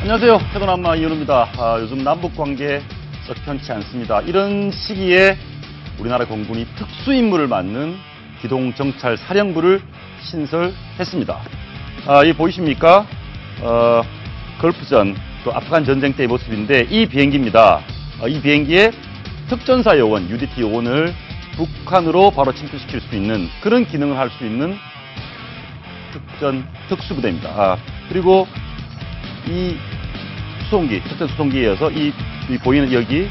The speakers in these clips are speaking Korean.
안녕하세요. 태도남마 이현우입니다. 요즘 남북관계 썩 편치 않습니다. 이런 시기에 우리나라 공군이 특수임무를 맡는 기동정찰사령부를 신설했습니다. 이 보이십니까? 걸프전, 또 아프간 전쟁 때의 모습인데 이 비행기입니다. 이 비행기에 특전사 요원, UDT 요원을 북한으로 바로 침투시킬 수 있는 그런 기능을 할 수 있는 특수부대입니다. 그리고 이 수송기, 특전 수송기에 이어서 이 보이는 여기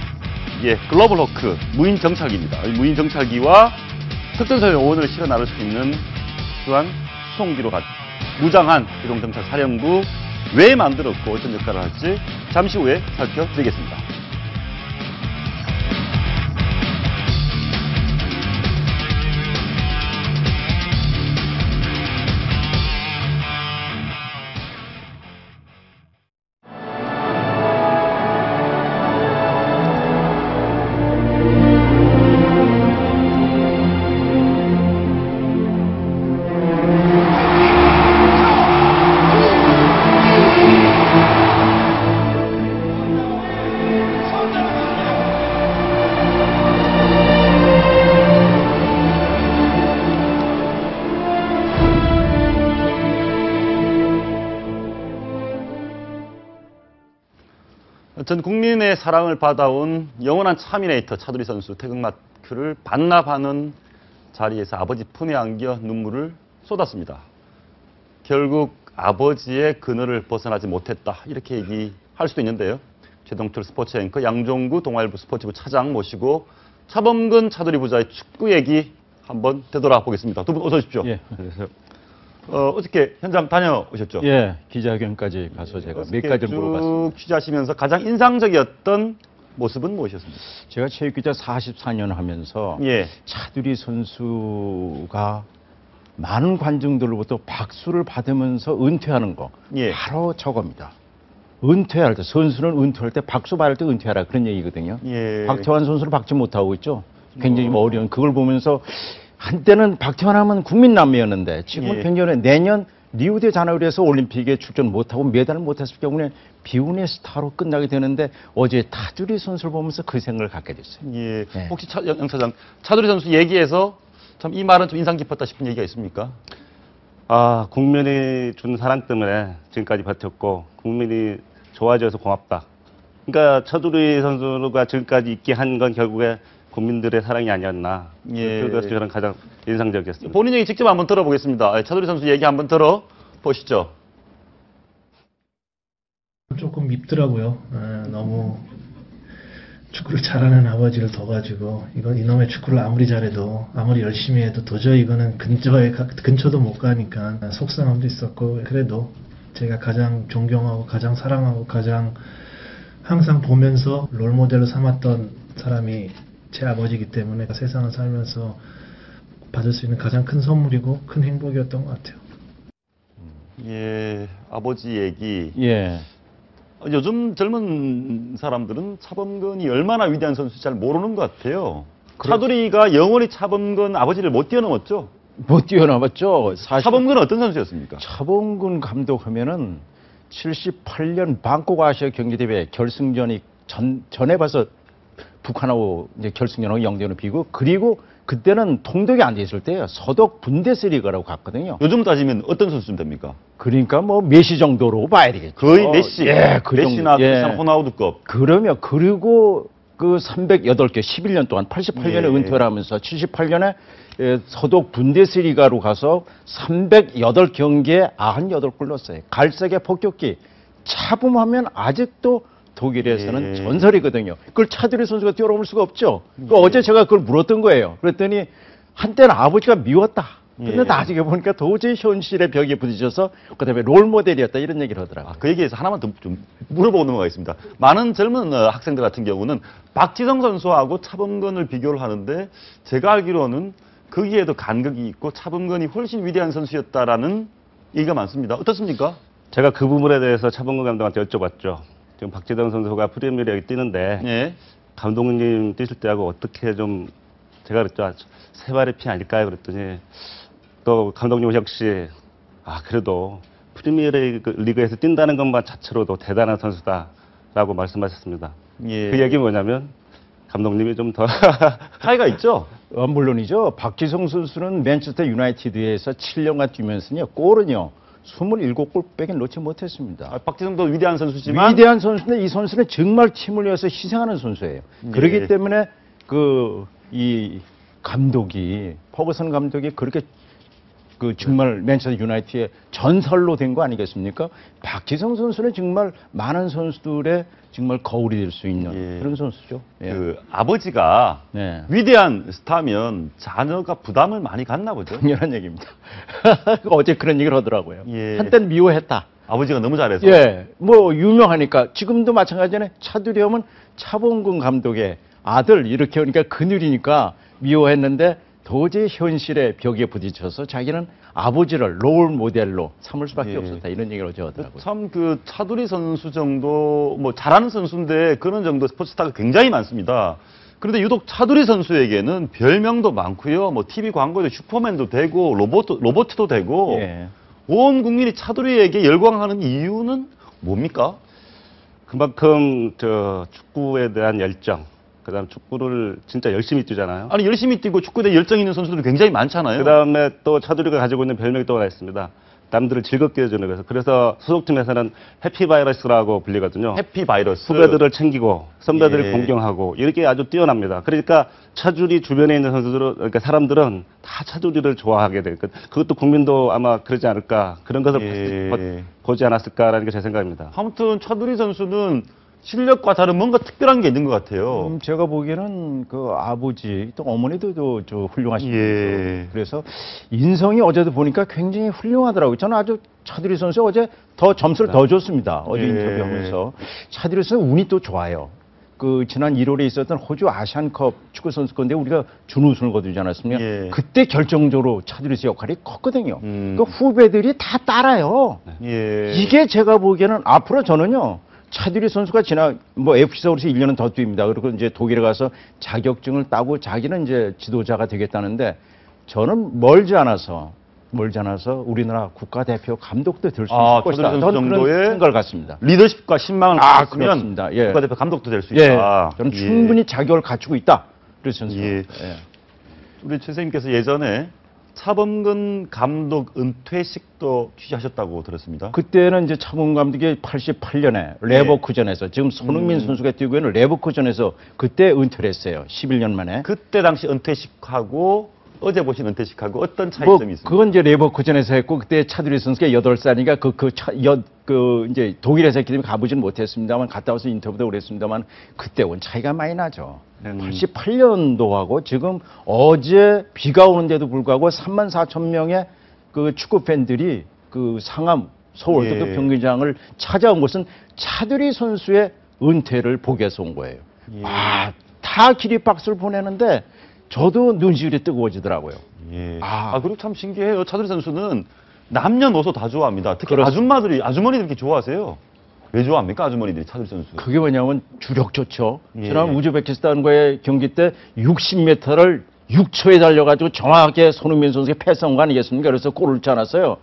이게 글로벌 호크 무인 정찰기입니다. 이 무인 정찰기와 특전사 요원을 실어 나를 수 있는 또한 수송기로 무장한 기동정찰 사령부 왜 만들었고 어떤 역할을 할지 잠시 후에 살펴드리겠습니다. 전 국민의 사랑을 받아온 영원한 차미네이터 차두리 선수 태극마크를 반납하는 자리에서 아버지 품에 안겨 눈물을 쏟았습니다. 결국 아버지의 그늘을 벗어나지 못했다 이렇게 얘기할 수도 있는데요. 최동철 스포츠 앵커, 양종구 동아일보 스포츠부 차장 모시고 차범근 차두리 부자의 축구 얘기 한번 되돌아보겠습니다. 두 분 어서 오십시오. 예, 안녕하세요. 어저께 현장 다녀오셨죠? 예, 기자회견까지 가서 제가 몇 가지를 물어봤습니다. 쭉 취재하시면서 가장 인상적이었던 모습은 무엇이었습니까? 제가 체육기자 44년 하면서 예. 차두리 선수가 많은 관중들로부터 박수를 받으면서 은퇴하는 거 예. 바로 저겁니다. 은퇴할 때, 선수는 은퇴할 때 박수 받을 때 은퇴하라 그런 얘기거든요. 예. 박태환 선수를 박지 못하고 있죠. 굉장히 어려운 그걸 보면서 한때는 박태환 하면 국민남매였는데 지금은 예. 굉장히 내년 리우데자네이루에서 올림픽에 출전 못하고 메달을 못했을 경우에 비운의 스타로 끝나게 되는데 어제 차두리 선수를 보면서 그 생각을 갖게 됐어요. 예. 네. 혹시 양 차장 차두리 선수 얘기에서 참 이 말은 좀 인상 깊었다 싶은 얘기가 있습니까? 국민이 준 사랑 때문에 지금까지 버텼고 국민이 좋아져서 고맙다. 그러니까 차두리 선수가 지금까지 있게 한 건 결국에 국민들의 사랑이 아니었나. 예. 그것이 저는 가장 인상적이었습니다. 본인 얘기 직접 한번 들어보겠습니다. 차두리 선수 얘기 한번 들어보시죠. 조금 밉더라고요. 너무 축구를 잘하는 아버지를 둬가지고 이건 이놈의 축구를 아무리 잘해도 아무리 열심히 해도 도저히 이거는 근처도 못 가니까 속상함도 있었고 그래도 제가 가장 존경하고 가장 사랑하고 가장 항상 보면서 롤모델로 삼았던 사람이 제 아버지이기 때문에 세상을 살면서 받을 수 있는 가장 큰 선물이고 큰 행복이었던 것 같아요. 예, 아버지 얘기. 예. 요즘 젊은 사람들은 차범근이 얼마나 위대한 선수인지 잘 모르는 것 같아요. 차두리가 영원히 차범근 아버지를 못 뛰어넘었죠? 못 뛰어넘었죠. 차범근은 어떤 선수였습니까? 차범근 감독 하면은 78년 방콕 아시아 경기대회 결승전이 전에 봐서 북한하고 이제 결승전하고 0대0을 비고 그리고 그때는 통독이 안 돼 있을 때요. 서독 분데스리가라고 갔거든요. 요즘 따지면 어떤 선수쯤 됩니까? 그러니까 뭐 메시 정도로 봐야 되겠죠. 거의 메시. 예, 그 메시나 정도. 예. 크리스티아노 호나우두급. 그러면 그리고 그 308개 11년 동안 88년에 예. 은퇴를 하면서 78년에 서독 분데스리가로 가서 308경기에 98골 넣었어요. 갈색의 폭격기. 차범하면 아직도 독일에서는 예. 전설이거든요. 그걸 차두리 선수가 뛰어넘을 수가 없죠. 어제 제가 그걸 물었던 거예요. 그랬더니 한때는 아버지가 미웠다. 근데 예. 나중에 보니까 도저히 현실의 벽에 부딪혀서 그다음에 롤모델이었다 이런 얘기를 하더라고요. 그 얘기에서 하나만 더 좀 물어보고 넘어가겠습니다. 많은 젊은 학생들 같은 경우는 박지성 선수하고 차범근을 비교를 하는데 제가 알기로는 거기에도 간극이 있고 차범근이 훨씬 위대한 선수였다라는 얘기가 많습니다. 어떻습니까? 제가 그 부분에 대해서 차범근 감독한테 여쭤봤죠. 지금 박지성 선수가 프리미어리그 뛰는데 예. 감독님 뛰실 때하고 어떻게 좀 제가 그랬죠. 세 발의 피 아닐까요? 그랬더니 또 감독님 역시 그래도 프리미어리그에서 뛴다는 것만 자체로도 대단한 선수다라고 말씀하셨습니다. 예. 그 얘기 뭐냐면 감독님이 좀 더 차이가 있죠. 물론이죠. 박지성 선수는 맨체스터 유나이티드에서 7년간 뛰면서요, 골은요 27골밖에 넣지 못했습니다. 아, 박지성도 위대한 선수지만 위대한 선수인데 이 선수는 정말 팀을 위해서 희생하는 선수예요. 예. 그렇기 때문에 이 감독이 퍼거슨 감독이 그렇게 정말 맨체스터 유나이티드의 전설로 된 거 아니겠습니까? 박지성 선수는 정말 많은 선수들의 정말 거울이 될 수 있는 예. 그런 선수죠. 예. 그 아버지가 네. 위대한 스타면 자녀가 부담을 많이 갖나 보죠. 당연한 얘기입니다. 어제 그런 얘기를 하더라고요. 예. 한때는 미워했다. 아버지가 너무 잘해서. 예, 뭐 유명하니까 지금도 마찬가지네. 차두리 하면 차범근 감독의 아들 이렇게 하니까 그늘이니까 미워했는데 도저히 현실의 벽에 부딪혀서 자기는 아버지를 롤 모델로 삼을 수밖에 예. 없었다 이런 얘기를 어제 하더라고요. 참 그 차두리 선수 정도 뭐 잘하는 선수인데 그런 정도 스포츠스타가 굉장히 많습니다. 그런데 유독 차두리 선수에게는 별명도 많고요. 뭐 TV 광고에도 슈퍼맨도 되고 로봇도 되고 예. 온 국민이 차두리에게 열광하는 이유는 뭡니까? 그만큼 저 축구에 대한 열정, 그다음 축구를 진짜 열심히 뛰잖아요. 아니 열심히 뛰고 축구에 열정 있는 선수들이 굉장히 많잖아요. 그다음에 또 차두리가 가지고 있는 별명이 또 하나 있습니다. 남들을 즐겁게 해주는 거에서 그래서 소속팀에서는 해피바이러스라고 불리거든요. 해피바이러스. 후배들을 챙기고 선배들을 예. 공경하고 이렇게 아주 뛰어납니다. 그러니까 차두리 주변에 있는 선수들은 그러니까 사람들은 다 차두리를 좋아하게 돼. 그것도 국민도 아마 그러지 않을까 그런 것을 예. 보지 않았을까라는 게 제 생각입니다. 아무튼 차두리 선수는 실력과 다른 뭔가 특별한 게 있는 것 같아요. 제가 보기에는 그 아버지 또 어머니도 저 훌륭하신 예. 분이죠. 그래서 인성이 어제도 보니까 굉장히 훌륭하더라고요. 저는 아주 차두리 선수 어제 더 점수를 더 줬습니다. 어제 예. 인터뷰하면서 차두리 선수 운이 또 좋아요. 그 지난 1월에 있었던 호주 아시안컵 축구 선수권대 우리가 준우승을 거두지 않았습니까? 예. 그때 결정적으로 차두리 선수 역할이 컸거든요. 음. 그 후배들이 다 따라요. 예. 이게 제가 보기에는 앞으로 저는요. 차두리 선수가 뭐 FC 서울에서 1년은 더 뛰입니다. 그리고 이제 독일에 가서 자격증을 따고 자기는 이제 지도자가 되겠다는데 저는 멀지 않아서 우리나라 국가대표 감독도 될 수 있을 아, 것이다. 차두리 선수 저는 그런 정도의 생각을 갖습니다. 리더십과 신망을 아, 가졌으면 그렇습니다. 예. 국가대표 감독도 될 수 예, 있다. 저는 예. 충분히 자격을 갖추고 있다. 그래서 선수. 예. 우리 최 선생님께서 예전에 차범근 감독 은퇴식도 취재하셨다고 들었습니다. 그때는 이제 차범근 감독이 88년에 레버쿠젠에서 지금 손흥민 선수가 뛰고 있는 레버쿠젠에서 그때 은퇴를 했어요. 11년 만에. 그때 당시 은퇴식하고 어제 보신 은퇴식하고 어떤 차이점이 있습니까? 그건 이제 레버쿠젠에서 했고 그때 차두리 선수가 8살이니까 이제 독일에서 했기 때문에 가보지는 못했습니다만 갔다 와서 인터뷰도 그랬습니다만 그때하고는 차이가 많이 나죠. 88년도하고 지금 어제 비가 오는데도 불구하고 34,000명의 그 축구 팬들이 그 상암 서울 월드컵 예. 경기장을 찾아온 것은 차두리 선수의 은퇴를 보기 위해서 온 거예요. 예. 다 기립박수를 보내는데 저도 눈시울이 뜨거워지더라고요. 예. 아. 그리고 참 신기해요. 차두리 선수는 남녀노소 다 좋아합니다. 특히 그렇습니다. 아주머니들이 이렇게 좋아하세요. 왜 좋아합니까? 아주머니들이 차두리 선수. 그게 뭐냐면 주력 좋죠. 예. 지난 우즈베키스탄과의 경기 때 60m를 6초에 달려가지고 정확하게 손흥민 선수의 패스한 거 아니겠습니까? 그래서 골을 짜놨어요.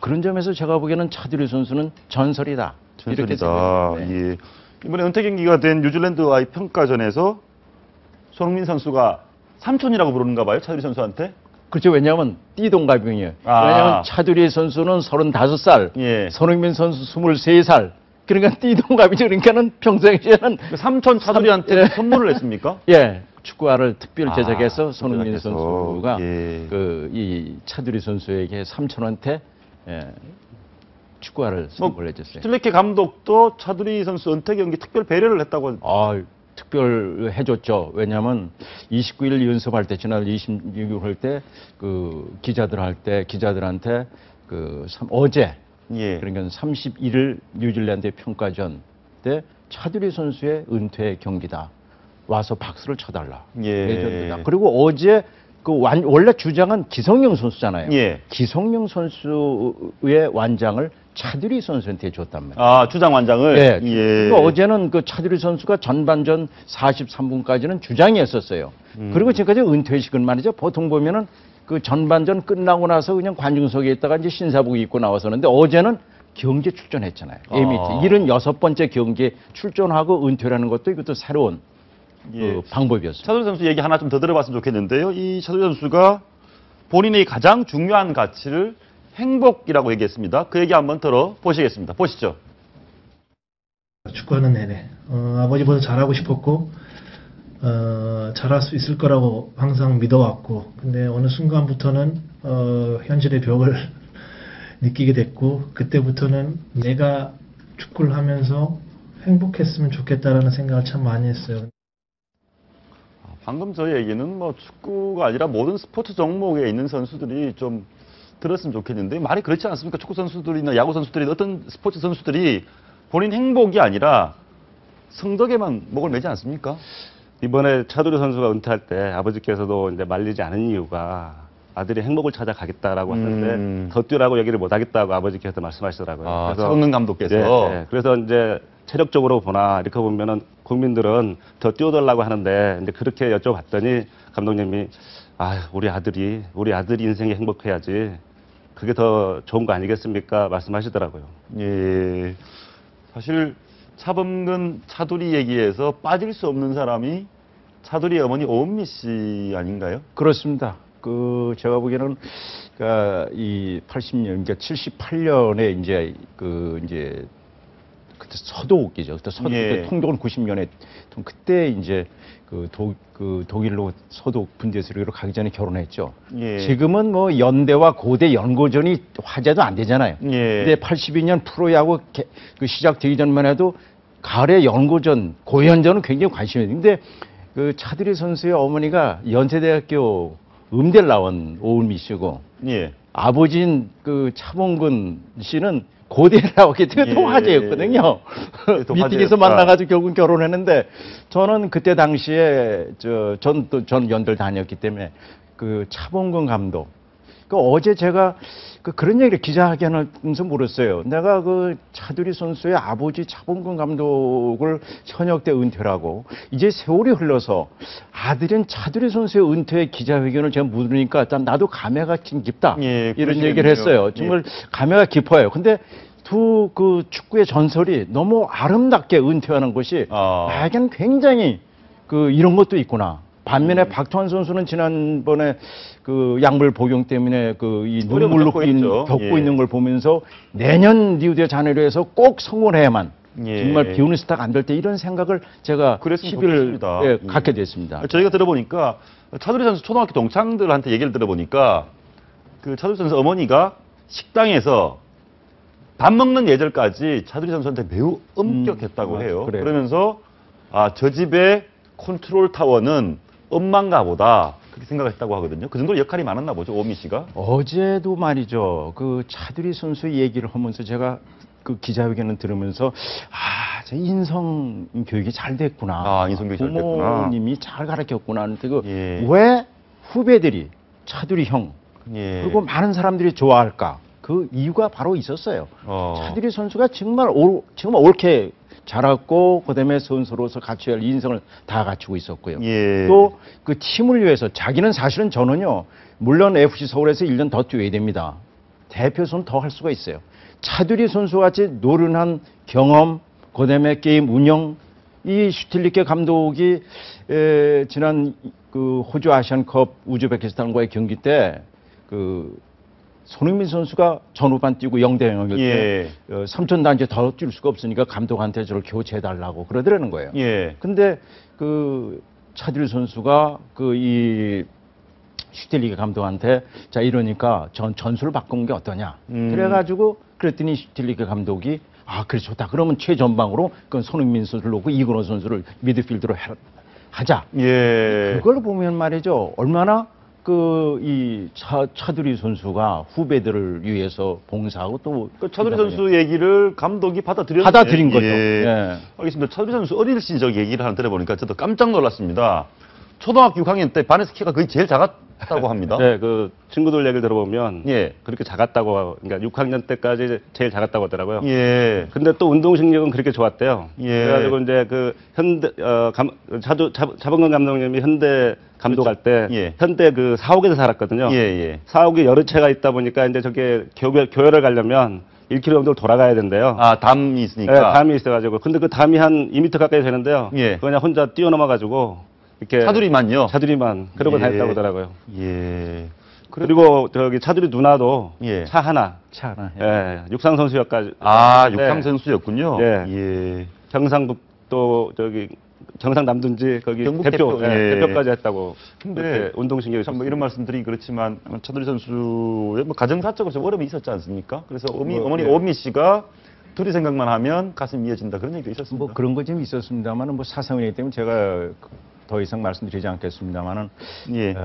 그런 점에서 제가 보기에는 차두리 선수는 전설이다. 이렇게 전설이다. 생각합니다. 예. 이번에 은퇴 경기가 된 뉴질랜드와의 평가전에서 손흥민 선수가 삼촌이라고 부르는가 봐요. 차두리 선수한테. 그렇죠. 왜냐하면 띠동갑이에요. 아. 왜냐하면 차두리 선수는 35살, 예. 손흥민 선수 23살. 그러니까 띠동갑이죠. 그러니까는 평상시에는 그 삼촌 차두리한테 예. 선물을 했습니까? 예, 축구화를 특별 제작해서 아, 손흥민 제작해서. 선수가 예. 이 차두리 선수에게 삼촌한테 축구화를 선물해 줬어요. 슈틸레케 감독도 차두리 선수 은퇴 경기 특별 배려를 했다고. 특별 해줬죠. 왜냐하면 29일 연습할 때 지난 26일 할 때 그 기자들한테 어제 예. 그러니까 31일 뉴질랜드 평가전 때 차두리 선수의 은퇴 경기다. 와서 박수를 쳐달라. 예. 레전드다. 그리고 어제 원래 주장은 기성용 선수잖아요. 예. 기성용 선수의 완장을 차두리 선수한테 줬단 말이에요. 아, 주장 완장을. 예. 예. 그러니까 어제는 그 차두리 선수가 전반전 43분까지는 주장이었었어요. 그리고 지금까지 은퇴식은 말이죠. 보통 보면은 그 전반전 끝나고 나서 그냥 관중석에 있다가 이제 신사복 입고 나왔었는데 어제는 경기에 출전했잖아요. AMT 76번째 경기에 출전하고 은퇴라는 것도 이것도 새로운 예. 그 방법이었습니다. 차두리 선수 얘기 하나 좀 더 들어봤으면 좋겠는데요. 이 차두리 선수가 본인의 가장 중요한 가치를 행복이라고 얘기했습니다. 그 얘기 한번 들어보시겠습니다. 보시죠. 축구하는 내내 아버지보다 잘하고 싶었고 잘할 수 있을 거라고 항상 믿어왔고, 근데 어느 순간부터는 현실의 벽을 느끼게 됐고, 그때부터는 내가 축구를 하면서 행복했으면 좋겠다라는 생각을 참 많이 했어요. 방금 저 얘기는 뭐 축구가 아니라 모든 스포츠 종목에 있는 선수들이 좀 들었으면 좋겠는데 말이 그렇지 않습니까? 축구 선수들이나 야구 선수들이 어떤 스포츠 선수들이 본인 행복이 아니라 성적에만 목을 매지 않습니까? 이번에 차두리 선수가 은퇴할 때 아버지께서도 이제 말리지 않은 이유가 아들이 행복을 찾아가겠다라고 하는데 더 뛰라고 얘기를 못 하겠다고 아버지께서 말씀하시더라고요. 아, 차범근 감독께서. 네. 그래서 이제 체력적으로 보나 이렇게 보면은 국민들은 더 뛰어달라고 하는데 이제 그렇게 여쭤봤더니 감독님이 우리 아들 인생이 행복해야지. 그게 더 좋은 거 아니겠습니까? 말씀하시더라고요. 예. 사실 차범근 차두리 얘기에서 빠질 수 없는 사람이 차두리 어머니 오은미 씨 아닌가요? 그렇습니다. 제가 보기에는 이 80년, 그러니까 78년에 이제 그때 서독이죠. 그때 서독, 예. 통독은 90년에 그때 이제 독일로 서독 분대수리로 가기 전에 결혼했죠. 예. 지금은 뭐 연대와 고대 연고전이 화제도 안 되잖아요. 예. 근데 82년 프로야구 시작되기 전만 해도 가을에 연고전, 고연전은 굉장히 관심이 있는데 차두리 선수의 어머니가 연세대학교 음대를 나온 오은미 씨고 예. 아버지인 차범근 씨는 고대를 나왔기 때문에 또 예. 화제였거든요. 또 미팅에서 화제였다. 만나가지고 결국 결혼했는데 저는 그때 당시에 전 연대를 다녔기 때문에 차범근 감독 어제 제가 그런 얘기를 기자회견하면서 물었어요. 내가 차두리 선수의 아버지 차범근 감독을 현역 때 은퇴라고 이제 세월이 흘러서 아들인 차두리 선수의 은퇴 기자회견을 제가 물으니까 나도 감회가 깊다. 예, 이런 그러시겠네요. 얘기를 했어요. 정말 감회가 깊어요. 근데 축구의 전설이 너무 아름답게 은퇴하는 것이 나에겐 굉장히 이런 것도 있구나. 반면에 박태환 선수는 지난번에 약물 복용 때문에 이 눈물로 겪고 있는 걸 보면서 내년 리우데자네이루에서 꼭 성공해야만 정말 비우는 스타가 안 될 때 이런 생각을 제가 10일 갖게 됐습니다. 저희가 들어보니까 차두리 선수 초등학교 동창들한테 얘기를 들어보니까 차두리 선수 어머니가 식당에서 밥 먹는 예절까지 차두리 선수한테 매우 엄격했다고 해요. 그래요. 그러면서 저 집의 컨트롤 타워는 엄마인가 보다 그렇게 생각했다고 하거든요. 그 정도로 역할이 많았나 보죠, 오미 씨가. 어제도 말이죠. 차두리 선수 얘기를 하면서 제가 기자회견을 들으면서 저 인성 교육이 잘 됐구나. 인성 교육이 잘 됐구나. 부모님이 잘 가르쳤구나. 왜 후배들이 차두리 형 그리고 많은 사람들이 좋아할까? 그 이유가 바로 있었어요. 차두리 선수가 정말 옳게 자랐고 그다음에 선수로서 갖춰야 할 인성을 다 갖추고 있었고요. 또 팀을 위해서 자기는 사실은 저는요. 물론 FC 서울에서 1년 더 뛰어야 됩니다. 대표 선수 더 할 수가 있어요. 차두리 선수같이 노련한 경험, 그다음에 게임 운영, 이 슈틸리케 감독이 지난 호주 아시안컵 우즈베키스탄과의 경기 때 손흥민 선수가 전후반 뛰고 0대 0이었을 때 3천 단지 더 뛸 수가 없으니까 감독한테 저를 교체해달라고 그러더라는 거예요. 근데 차두리 선수가 이 슈틸리케 감독한테 이러니까 전술을 바꾸는 게 어떠냐. 그래가지고 그랬더니 슈틸리케 감독이 그래 좋다. 그러면 최전방으로 손흥민 선수를 놓고 이근호 선수를 미드필드로 하자. 그걸 보면 말이죠. 얼마나 이 차두리 선수가 후배들을 위해서 봉사하고 또 차두리 선수 얘기를 감독이 받아들인 거죠. 알겠습니다. 차두리 선수 어릴 시절 얘기를 하나 들어보니까 저도 깜짝 놀랐습니다. 초등학교 6학년 때 반에서 키가 거의 제일 작다고 합니다. 네, 그 친구들 얘기를 들어보면 예. 그렇게 작았다고, 그러니까 6학년 때까지 제일 작았다고 하더라고요. 예. 근데 또 운동신경은 그렇게 좋았대요. 예. 그래가지고 이제 그 현대 자본금 감독님이 현대 감독할 때 예. 현대 그 사옥에서 살았거든요. 예, 예. 사옥에 여러 채가 있다 보니까 이제 저게 교회를 가려면 1km 정도 돌아가야 된대요. 아, 담이 네, 있으니까. 담이 있어가지고. 근데 그 담이 한 2m 가까이 되는데요. 예. 그냥 혼자 뛰어넘어가지고 이렇게 차두리만요. 차두리만 그러고 예. 다녔다고 하더라고요. 예. 그리고 저기 차두리 누나도 예. 차 하나. 차 하나. 예, 육상 선수였까지. 아, 네. 육상 선수였군요. 예. 예. 경상북도 저기 경상남도인지 거기 경북 대표, 대표, 예. 대표까지 했다고. 근데 그렇게 운동신경이 참 뭐 이런 말씀드리기 그렇지만 차두리 선수의 뭐 가정사적으로 좀 어려움이 있었지 않습니까? 그래서 어머니 예. 오미 씨가 둘이 생각만 하면 가슴이 미어진다 그런 얘기도 있었습니다. 뭐 그런 거 좀 있었습니다만은 뭐 사상이기 때문에 제가 더 이상 말씀드리지 않겠습니다만은 예.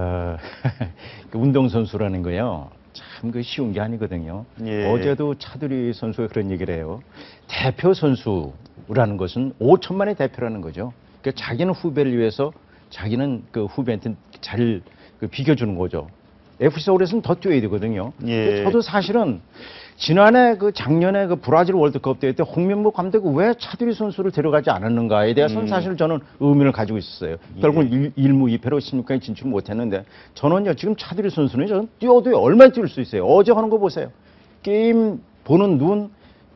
운동 선수라는 거요. 참 그 쉬운 게 아니거든요. 예. 어제도 차두리 선수가 그런 얘기를 해요. 대표 선수라는 것은 5천만의 대표라는 거죠. 그러니까 자기는 후배를 위해서 자기는 그 후배한테 잘 비켜주는 거죠. FC 서울에서는 더 뛰어야 되거든요. 예. 저도 사실은 지난해 작년에 브라질 월드컵 대회 때 홍명보 감독이 왜 차두리 선수를 데려가지 않았는가에 대해서는 사실 저는 의문을 가지고 있었어요. 결국 1무 2패로 16강에 진출 못했는데 저는요 지금 차두리 선수는 저는 뛰어도 얼마나 뛸 수 있어요. 어제 하는 거 보세요. 게임 보는 눈,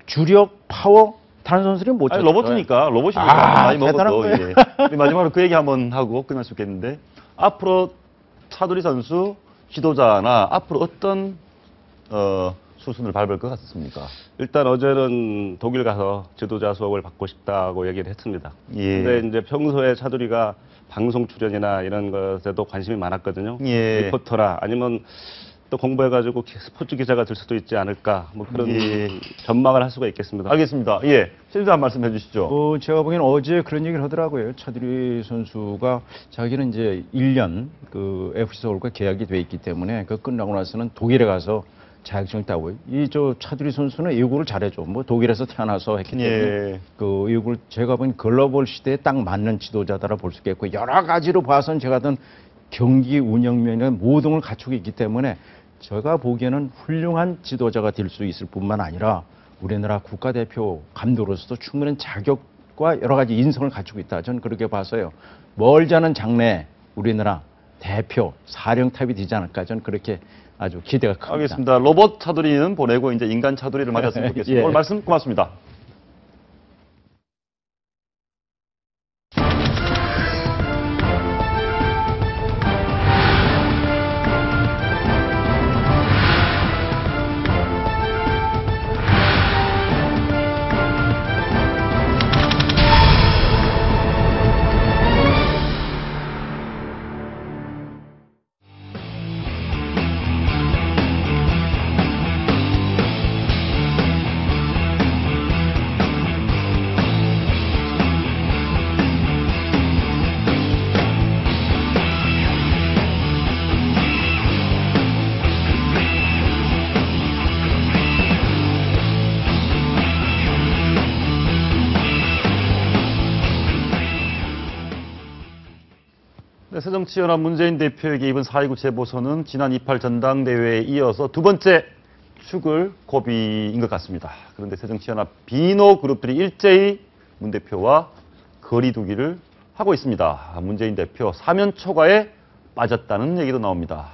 주력, 파워 다른 선수들은 못 아니, 쳤어요. 로봇이니까 로봇이니까 아, 많이 대단한 먹어도 거예요. 예. 우리 마지막으로 그 얘기 한번 하고 끝날 수 있겠는데 앞으로 차두리 선수 지도자나 앞으로 어떤 수순을 밟을 것 같습니까? 일단 어제는 독일 가서 지도자 수업을 받고 싶다고 얘기를 했습니다. 예. 근데 이제 평소에 차두리가 방송 출연이나 이런 것에도 관심이 많았거든요. 예. 리포터라 아니면 또 공부해가지고 스포츠 기자가 될 수도 있지 않을까 뭐 그런 예. 전망을 할 수가 있겠습니다. 알겠습니다. 예. 실장 말씀해 주시죠. 제가 보기에는 어제 그런 얘기를 하더라고요. 차두리 선수가 자기는 이제 1년 그 FC 서울과 계약이 돼 있기 때문에 그 끝나고 나서는 독일에 가서 자격증을 따고 차두리 선수는 야구를 잘해줘. 뭐 독일에서 태어나서 했기 때문에 예. 그 야구를 제가 보기엔 글로벌 시대에 딱 맞는 지도자다라 볼 수 있겠고 여러 가지로 봐서는 제가 든 경기 운영 면에 모든 걸 갖추고 있기 때문에 제가 보기에는 훌륭한 지도자가 될 수 있을 뿐만 아니라 우리나라 국가대표 감독으로서도 충분한 자격과 여러 가지 인성을 갖추고 있다. 저는 그렇게 봐서요. 멀지 않은 장래에 우리나라 대표 사령탑이 되지 않을까. 저는 그렇게 아주 기대가 큽니다. 알겠습니다. 로봇 차두리는 보내고 이제 인간 차두리를 맞았으면 좋겠습니다. 예. 오늘 말씀 고맙습니다. 네, 새정치연합 문재인 대표에게 입은 4.29 재보선은 지난 28 전당대회에 이어서 두 번째 축을 고비인 것 같습니다. 그런데 새정치연합 비노 그룹들이 일제히 문 대표와 거리두기를 하고 있습니다. 문재인 대표 사면 초과에 빠졌다는 얘기도 나옵니다.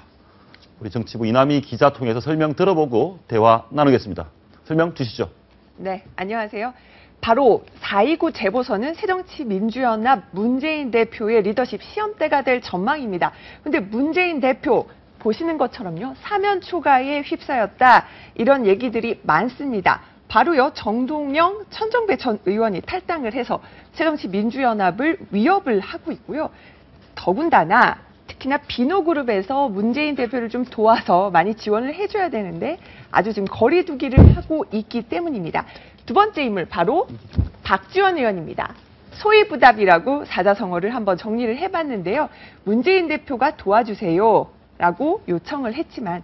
우리 정치부 이남희 기자 통해서 설명 들어보고 대화 나누겠습니다. 설명 주시죠. 네, 안녕하세요. 바로 4.29 재보선은 새정치민주연합 문재인 대표의 리더십 시험대가 될 전망입니다. 근데 문재인 대표 보시는 것처럼요, 사면 초과에 휩싸였다. 이런 얘기들이 많습니다. 바로요, 정동영, 천정배 전 의원이 탈당을 해서 새정치민주연합을 위협을 하고 있고요. 더군다나 특히나 비노그룹에서 문재인 대표를 좀 도와서 많이 지원을 해줘야 되는데 아주 지금 거리두기를 하고 있기 때문입니다. 두 번째 인물 바로 박지원 의원입니다. 소위부답이라고 사자성어를 한번 정리를 해봤는데요. 문재인 대표가 도와주세요라고 요청을 했지만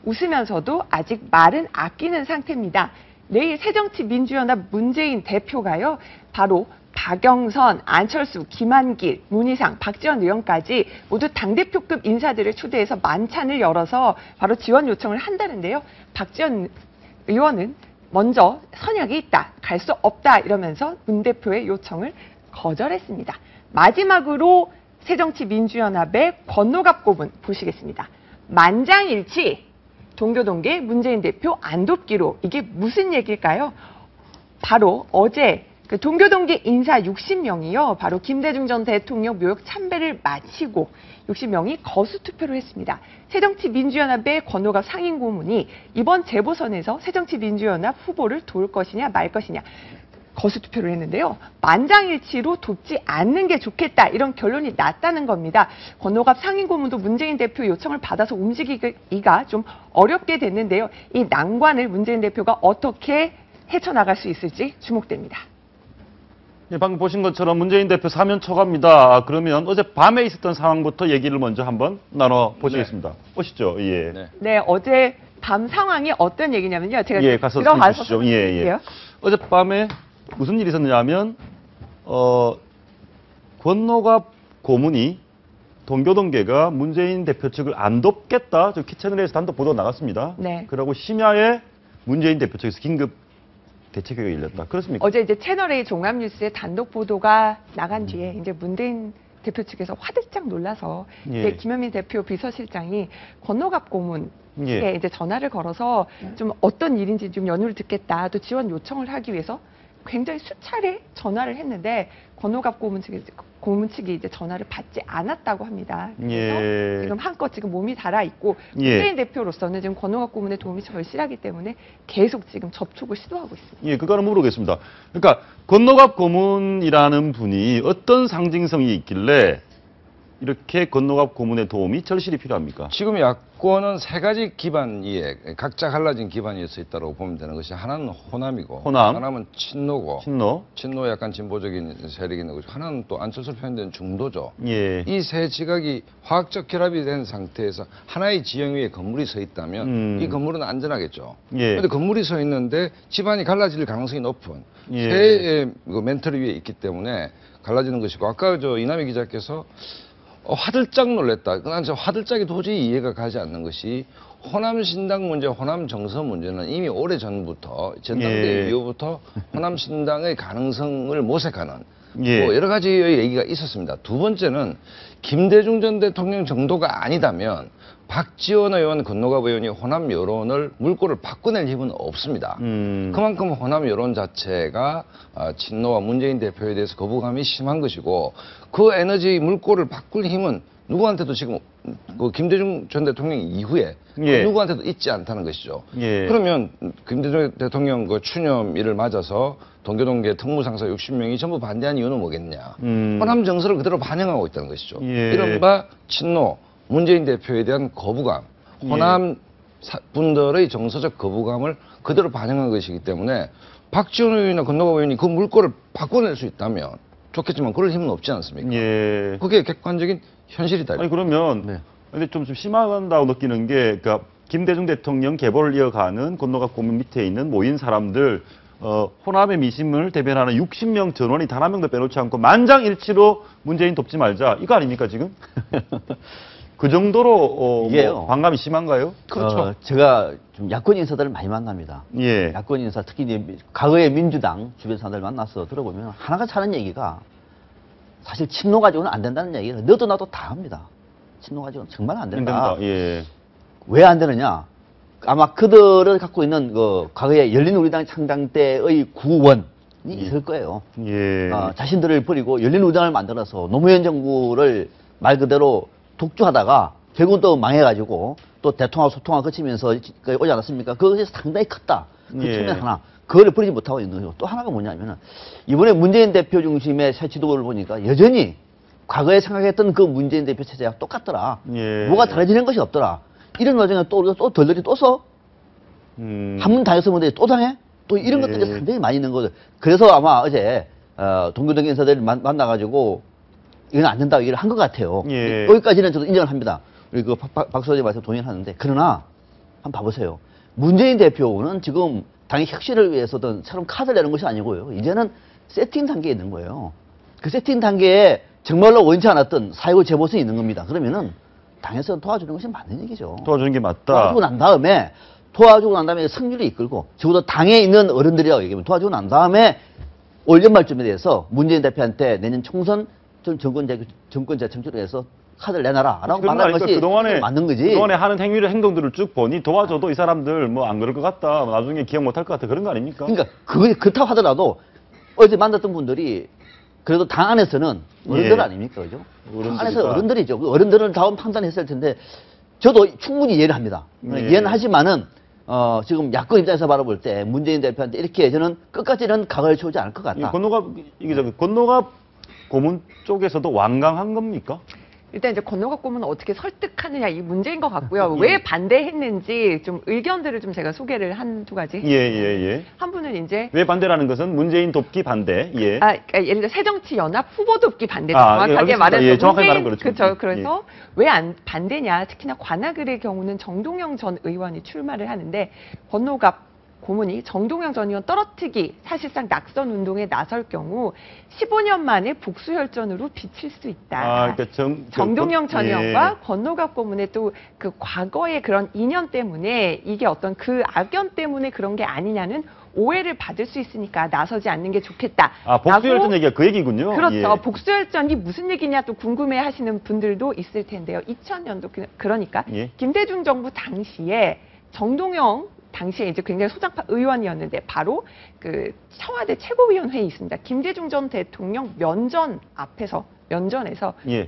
웃으면서도 아직 말은 아끼는 상태입니다. 내일 새정치민주연합 문재인 대표가요. 바로 박영선, 안철수, 김한길, 문희상, 박지원 의원까지 모두 당대표급 인사들을 초대해서 만찬을 열어서 바로 지원 요청을 한다는데요. 박지원 의원은 먼저 선약이 있다, 갈 수 없다 이러면서 문 대표의 요청을 거절했습니다. 마지막으로 새정치민주연합의 권노갑 고문 보시겠습니다. 만장일치, 동교동계 문재인 대표 안 돕기로. 이게 무슨 얘기일까요? 바로 어제 그 동교동계 인사 60명이요. 바로 김대중 전 대통령 묘역 참배를 마치고 60명이 거수 투표를 했습니다. 새정치민주연합의 권노갑 상임고문이 이번 재보선에서 새정치민주연합 후보를 도울 것이냐 말 것이냐 거수 투표를 했는데요. 만장일치로 돕지 않는 게 좋겠다 이런 결론이 났다는 겁니다. 권노갑 상임고문도 문재인 대표 요청을 받아서 움직이기가 좀 어렵게 됐는데요. 이 난관을 문재인 대표가 어떻게 헤쳐나갈 수 있을지 주목됩니다. 예, 방금 보신 것처럼 문재인 대표 사면 초과입니다. 그러면 어젯밤에 있었던 상황부터 얘기를 먼저 한번 나눠보시겠습니다. 보시죠. 예. 네, 어제 밤 상황이 어떤 얘기냐면요. 제가 예, 가서 들어가서 보시죠. 예, 예. 어젯밤에 무슨 일이 있었냐면, 권노갑 고문이 동교동계가 문재인 대표 측을 안 돕겠다. 저 키채널에서 단독 보도가 나갔습니다. 네. 그러고 심야에 문재인 대표 측에서 긴급 대책회의가 열렸다. 그렇습니까? 어제 이제 채널A 종합뉴스에 단독 보도가 나간 뒤에 이제 문재인 대표 측에서 화들짝 놀라서 예. 이제 김현민 대표 비서실장이 권노갑 고문에 예. 이제 전화를 걸어서 좀 어떤 일인지 좀 연유를 듣겠다, 또 지원 요청을 하기 위해서 굉장히 수차례 전화를 했는데 권노갑 고문 측이 이제 전화를 받지 않았다고 합니다. 그래서 예. 지금 한껏 지금 몸이 달아 있고 예. 문재인 대표로서는 지금 권노갑 고문의 도움이 절실하기 때문에 계속 지금 접촉을 시도하고 있습니다. 예, 그거는 물어보겠습니다. 그러니까 권노갑 고문이라는 분이 어떤 상징성이 있길래 이렇게 권노갑 고문의 도움이 절실히 필요합니까? 지금 야권은 세 가지 기반이 각자 갈라진 기반이 서 있다고 보면 되는 것이 하나는 호남이고 호남. 하나는 친노고 친노. 약간 진보적인 세력이 있는 거죠. 하나는 또 안철수로 표현된 중도죠. 예. 이 세 지각이 화학적 결합이 된 상태에서 하나의 지형 위에 건물이 서 있다면 이 건물은 안전하겠죠. 예. 그런데 건물이 서 있는데 집안이 갈라질 가능성이 높은 예. 세 멘틀 위에 있기 때문에 갈라지는 것이고 아까 저 이남희 기자께서 화들짝 놀랬다. 난 저 화들짝이 도저히 이해가 가지 않는 것이 호남 신당 문제, 호남 정서 문제는 이미 오래 전부터 전당대회 예. 이후부터 호남 신당의 가능성을 모색하는 예. 뭐 여러 가지의 얘기가 있었습니다. 두 번째는 김대중 전 대통령 정도가 아니다면 박지원 의원, 권노갑 의원이 호남 여론을 물꼬를 바꿔낼 힘은 없습니다. 그만큼 호남 여론 자체가 친노와 문재인 대표에 대해서 거부감이 심한 것이고 그 에너지 물꼬를 바꿀 힘은 누구한테도 지금 그 김대중 전 대통령 이후에 예. 누구한테도 있지 않다는 것이죠. 예. 그러면 김대중 대통령 그 추념일을 맞아서 동교동계 특무상사 60명이 전부 반대한 이유는 뭐겠냐. 호남 정서를 그대로 반영하고 있다는 것이죠. 예. 이른바 친노, 문재인 대표에 대한 거부감, 호남 분들의 정서적 거부감을 그대로 반영한 것이기 때문에 박지원 의원이나 권노갑 의원이 그 물꼬를 바꿔낼 수 있다면 좋겠지만 그럴 힘은 없지 않습니까? 예. 그게 객관적인 현실이다. 아니 그러면 근데 좀 심하다고 느끼는 게 그러니까 김대중 대통령 계보를 이어가는 권노갑 고문 밑에 있는 모인 사람들 호남의 미심을 대변하는 60명 전원이 단 한 명도 빼놓지 않고 만장일치로 문재인 돕지 말자 이거 아닙니까 지금? 그 정도로 이게요. 반감이 심한가요? 그렇죠. 제가 좀 야권 인사들을 많이 만납니다. 예. 야권 인사, 특히 이제 과거의 민주당 주변 사람들 만나서 들어보면 하나가 차는 얘기가 사실 친노 가지고는 안 된다는 얘기를 너도 나도 다 합니다. 친노 가지고는 정말 안 된다. 예. 왜 안 되느냐? 아마 그들을 갖고 있는 그 과거의 열린우리당 창당 때의 구원이 있을 거예요. 예. 자신들을 버리고 열린우리당을 만들어서 노무현 정부를 말 그대로 독주하다가 결국은 또 망해가지고 또 대통합 소통화 거치면서 오지 않았습니까? 그것이 상당히 컸다. 그 예. 측면 하나. 그거를 버리지 못하고 있는 거고 또 하나가 뭐냐면은 이번에 문재인 대표 중심의 새 지도부를 보니까 여전히 과거에 생각했던 그 문재인 대표 체제와 똑같더라. 예. 뭐가 달라지는 것이 없더라. 이런 과정에 또 덜덜이 또 써? 한 번 당했으면 또 당해? 또 이런 것들이 상당히 많이 있는 거죠. 그래서 아마 어제 동교동 인사들을 만나가지고 이건 안 된다고 얘기를 한 것 같아요. 예. 여기까지는 저도 인정을 합니다. 우리 그 박 소장님 말씀 동의를 하는데 그러나 한번 봐보세요. 문재인 대표는 지금 당의 혁신을 위해서든 새로운 카드를 내는 것이 아니고요. 이제는 세팅 단계에 있는 거예요. 그 세팅 단계에 정말로 원치 않았던 4.19 재보선이 있는 겁니다. 그러면은 당에서 도와주는 것이 맞는 얘기죠. 도와주는 게 맞다. 도와주고 난 다음에 승률이 이끌고 적어도 당에 있는 어른들이라고 얘기하면 도와주고 난 다음에 올 연말쯤에 대해서 문재인 대표한테 내년 총선 정권 재창출을 해서 카드를 내놔라 라고 말하는 것이 맞는 거지. 그동안에 하는 행동들을 쭉 보니 도와줘도 이 사람들 뭐 안 그럴 것 같다. 나중에 기억 못 할 것 같다. 그런 거 아닙니까? 그러니까 그렇다고 하더라도 어제 만났던 분들이 그래도 당 안에서는 어른들 아닙니까? 그죠? 당 안에서 어른들이죠. 그 어른들은 다음 판단했을 텐데 저도 충분히 이해를 합니다. 이해는 하지만은 지금 야권 입장에서 바라볼 때 문재인 대표한테 이렇게 저는 끝까지는 각을 세우지 않을 것 같다. 권노갑 고문 쪽에서도 완강한 겁니까? 일단 이제 권노갑 고문은 어떻게 설득하느냐 이 문제인 것 같고요. 왜 반대했는지 좀 의견들을 좀 제가 소개를 한두 가지. 예. 한 분은 이제 왜 반대라는 것은 문재인 돕기 반대. 예. 그러니까 예를 들어 새정치연합 후보 돕기 반대죠. 예, 정확하게 말해서 예, 정확하게 말하면 그렇죠. 그렇죠. 그래서 왜 안 반대냐? 특히나 관악을의 경우는 정동영 전 의원이 출마를 하는데 권노갑 고문이 정동영 전 의원 떨어뜨기 사실상 낙선 운동에 나설 경우 15년 만에 복수혈전으로 비칠 수 있다. 그러니까 정동영 전 의원과 권노갑 고문의 또 그 과거의 그런 인연 때문에 이게 어떤 그 악연 때문에 그런 게 아니냐는 오해를 받을 수 있으니까 나서지 않는 게 좋겠다. 복수혈전 얘기가 그 얘기군요. 그렇죠. 예. 복수혈전이 무슨 얘기냐 또 궁금해 하시는 분들도 있을 텐데요. 2000년도 그러니까 김대중 정부 당시에 정동영 당시에 이제 굉장히 소장파 의원이었는데 바로 그 청와대 최고위원회에 있습니다. 김대중 전 대통령 면전에서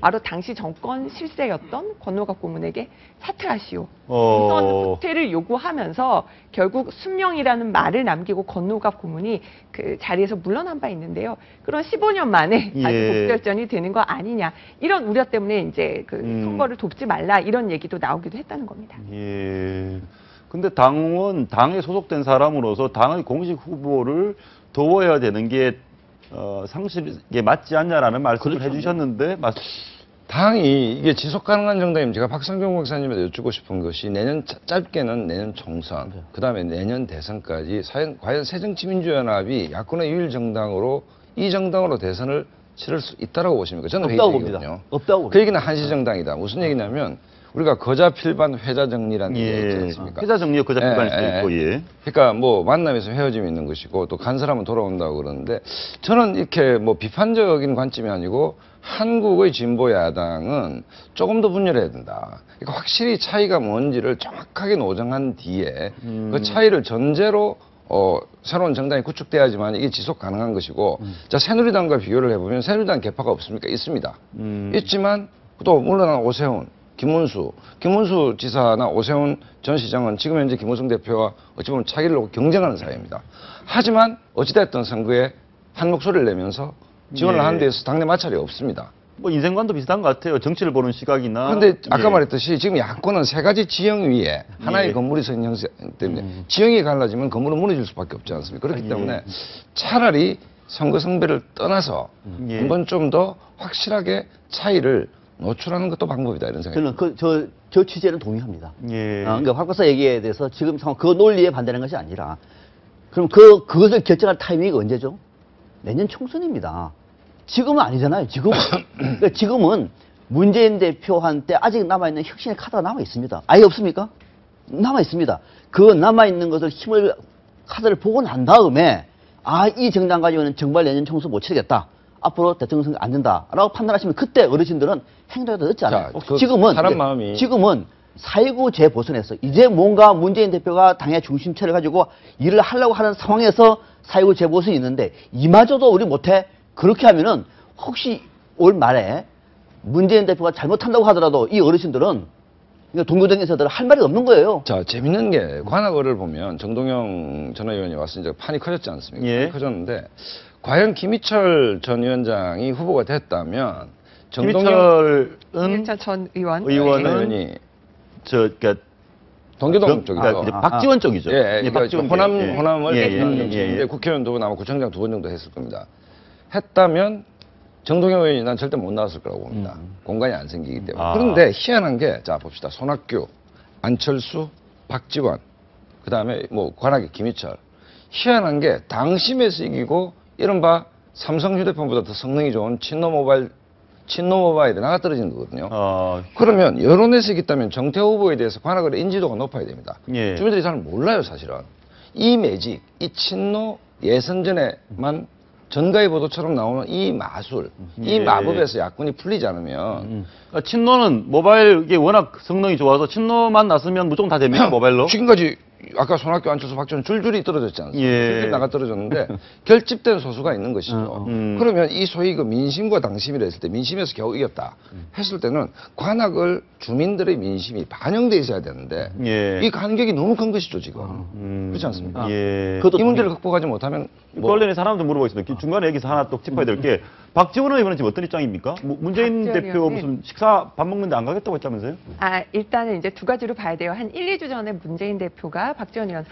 바로 당시 정권 실세였던 권노갑 고문에게 사퇴하시오. 우선 후퇴를 요구하면서 결국 순명이라는 말을 남기고 권노갑 고문이 그 자리에서 물러난 바 있는데요. 그런 15년 만에 다시 복수혈전이 되는 거 아니냐. 이런 우려 때문에 이제 그 선거를 돕지 말라 이런 얘기도 나오기도 했다는 겁니다. 근데 당에 소속된 사람으로서 당의 공식 후보를 도와야 되는 게 상식에 맞지 않냐라는 말씀을 해주셨는데 당이 이게 지속 가능한 정당이면 제가 박성경 목사님한테 여쭙고 싶은 것이 짧게는 내년 총선, 그다음에 내년 대선까지 과연 새정치민주연합이 야권의 유일 정당으로 이 정당으로 대선을 치를 수 있다라고 보십니까? 저는 없다고 봅니다. 없다고. 그 얘기는 한시정당이다. 무슨 얘기냐면 우리가 거자 필반 회자 정리라는 게 있지 않습니까? 회자 정리가 거자 필반일 수도 있고, 그러니까 뭐 만남에서 헤어짐이 있는 것이고 또 간 사람은 돌아온다고 그러는데 저는 이렇게 뭐 비판적인 관점이 아니고 한국의 진보 야당은 조금 더 분열해야 된다. 그러니까 확실히 차이가 뭔지를 정확하게 노정한 뒤에 그 차이를 전제로 새로운 정당이 구축돼야지만 이게 지속 가능한 것이고 자 새누리당과 비교를 해보면 새누리당 개파가 없습니까? 있습니다. 있지만 또 물론 오세훈 김문수 지사나 오세훈 전 시장은 지금 현재 김무성 대표와 어찌 보면 차기를 놓고 경쟁하는 사이입니다. 하지만 어찌됐든 선거에 한 목소리를 내면서 지원을 하는 데에서 당내 마찰이 없습니다. 뭐 인생관도 비슷한 것 같아요. 정치를 보는 시각이나. 그런데 아까 말했듯이 지금 야권은 세 가지 지형 위에 하나의 건물이 서 있는 형식 때문에 지형이 갈라지면 건물은 무너질 수밖에 없지 않습니까? 그렇기 때문에 차라리 선거 성배를 떠나서 한번 좀 더 확실하게 차이를 노출하는 것도 방법이다 이런 생각이 저는 저 취재는 동의합니다. 그러니까 황 박사 얘기에 대해서 지금 그 논리에 반대하는 것이 아니라 그럼 그것을 결정할 타이밍이 언제죠? 내년 총선입니다. 지금은 아니잖아요. 그러니까 지금은 문재인 대표한테 아직 남아있는 혁신의 카드가 남아있습니다. 아예 없습니까? 남아있습니다. 그 남아있는 것을 카드를 보고 난 다음에 이 정당 가지고는 정말 내년 총선 못 치르겠다. 앞으로 대통령 선거 안 된다라고 판단하시면 그때 어르신들은 행동이 더 늦지 않아요. 지금은 4.19 재보선에서 이제 뭔가 문재인 대표가 당의 중심체를 가지고 일을 하려고 하는 상황에서 4.19 재보선이 있는데 이마저도 우리 못해? 그렇게 하면은 혹시 올 말에 문재인 대표가 잘못한다고 하더라도 이 어르신들은 동교동 인사들은 할 말이 없는 거예요. 자, 재밌는 게 관악을을 보면 정동영 전 의원이 와서 이제 판이 커졌지 않습니까? 판이 커졌는데 과연 김희철 전 위원장이 후보가 됐다면 김희철 전 의원은 그러니까 동교동 쪽이죠. 박지원 쪽이죠. 박지원 호남을 국회의원 두 번 아마 구청장 2번 정도 했을 겁니다. 했다면 정동영 의원이 난 절대 못 나왔을 거라고 봅니다. 공간이 안 생기기 때문에. 그런데 희한한 게 자 봅시다. 손학규, 안철수, 박지원, 그다음에 뭐 관악의 김희철. 희한한 게 당심에서 이기고 이른바 삼성 휴대폰보다 더 성능이 좋은 친노모바일에 나가 떨어지는 거거든요. 아, 그러면 여론에서 있다면 정태호 후보에 대해서 관악을의 인지도가 높아야 됩니다. 예. 주민들이 잘 몰라요, 사실은. 이 매직, 이 친노 예선전에만 전가의 보도처럼 나오는 이 마술, 이 예. 마법에서 야권이 풀리지 않으면 그러니까 친노는 모바일 이게 워낙 성능이 좋아서 친노만 났으면 무조건 다 됩니까 모바일로? 지금까지 아까 손학규, 안철수, 박지원 줄줄이 떨어졌지 않습니까? 예. 줄줄이 나가 떨어졌는데 결집된 소수가 있는 것이죠. 그러면 이 소위 그 민심과 당심이라 했을 때 민심에서 겨우 이겼다 했을 때는 관악을 주민들의 민심이 반영돼 있어야 되는데 예. 이 간격이 너무 큰 것이죠 지금. 그렇지 않습니까? 예. 그것도 이 문제를 극복하지 못하면 그 관련해서 하나 좀 물어보겠습니다. 중간에 여기서 하나 또 짚어야 될 게 박지원 의원은 지금 어떤 입장입니까? 문재인 박지원 대표 의원은- 무슨 식사 밥 먹는데 안 가겠다고 했다면서요? 일단은 이제 두 가지로 봐야 돼요. 한 1, 2주 전에 문재인 대표가 박지원 의원,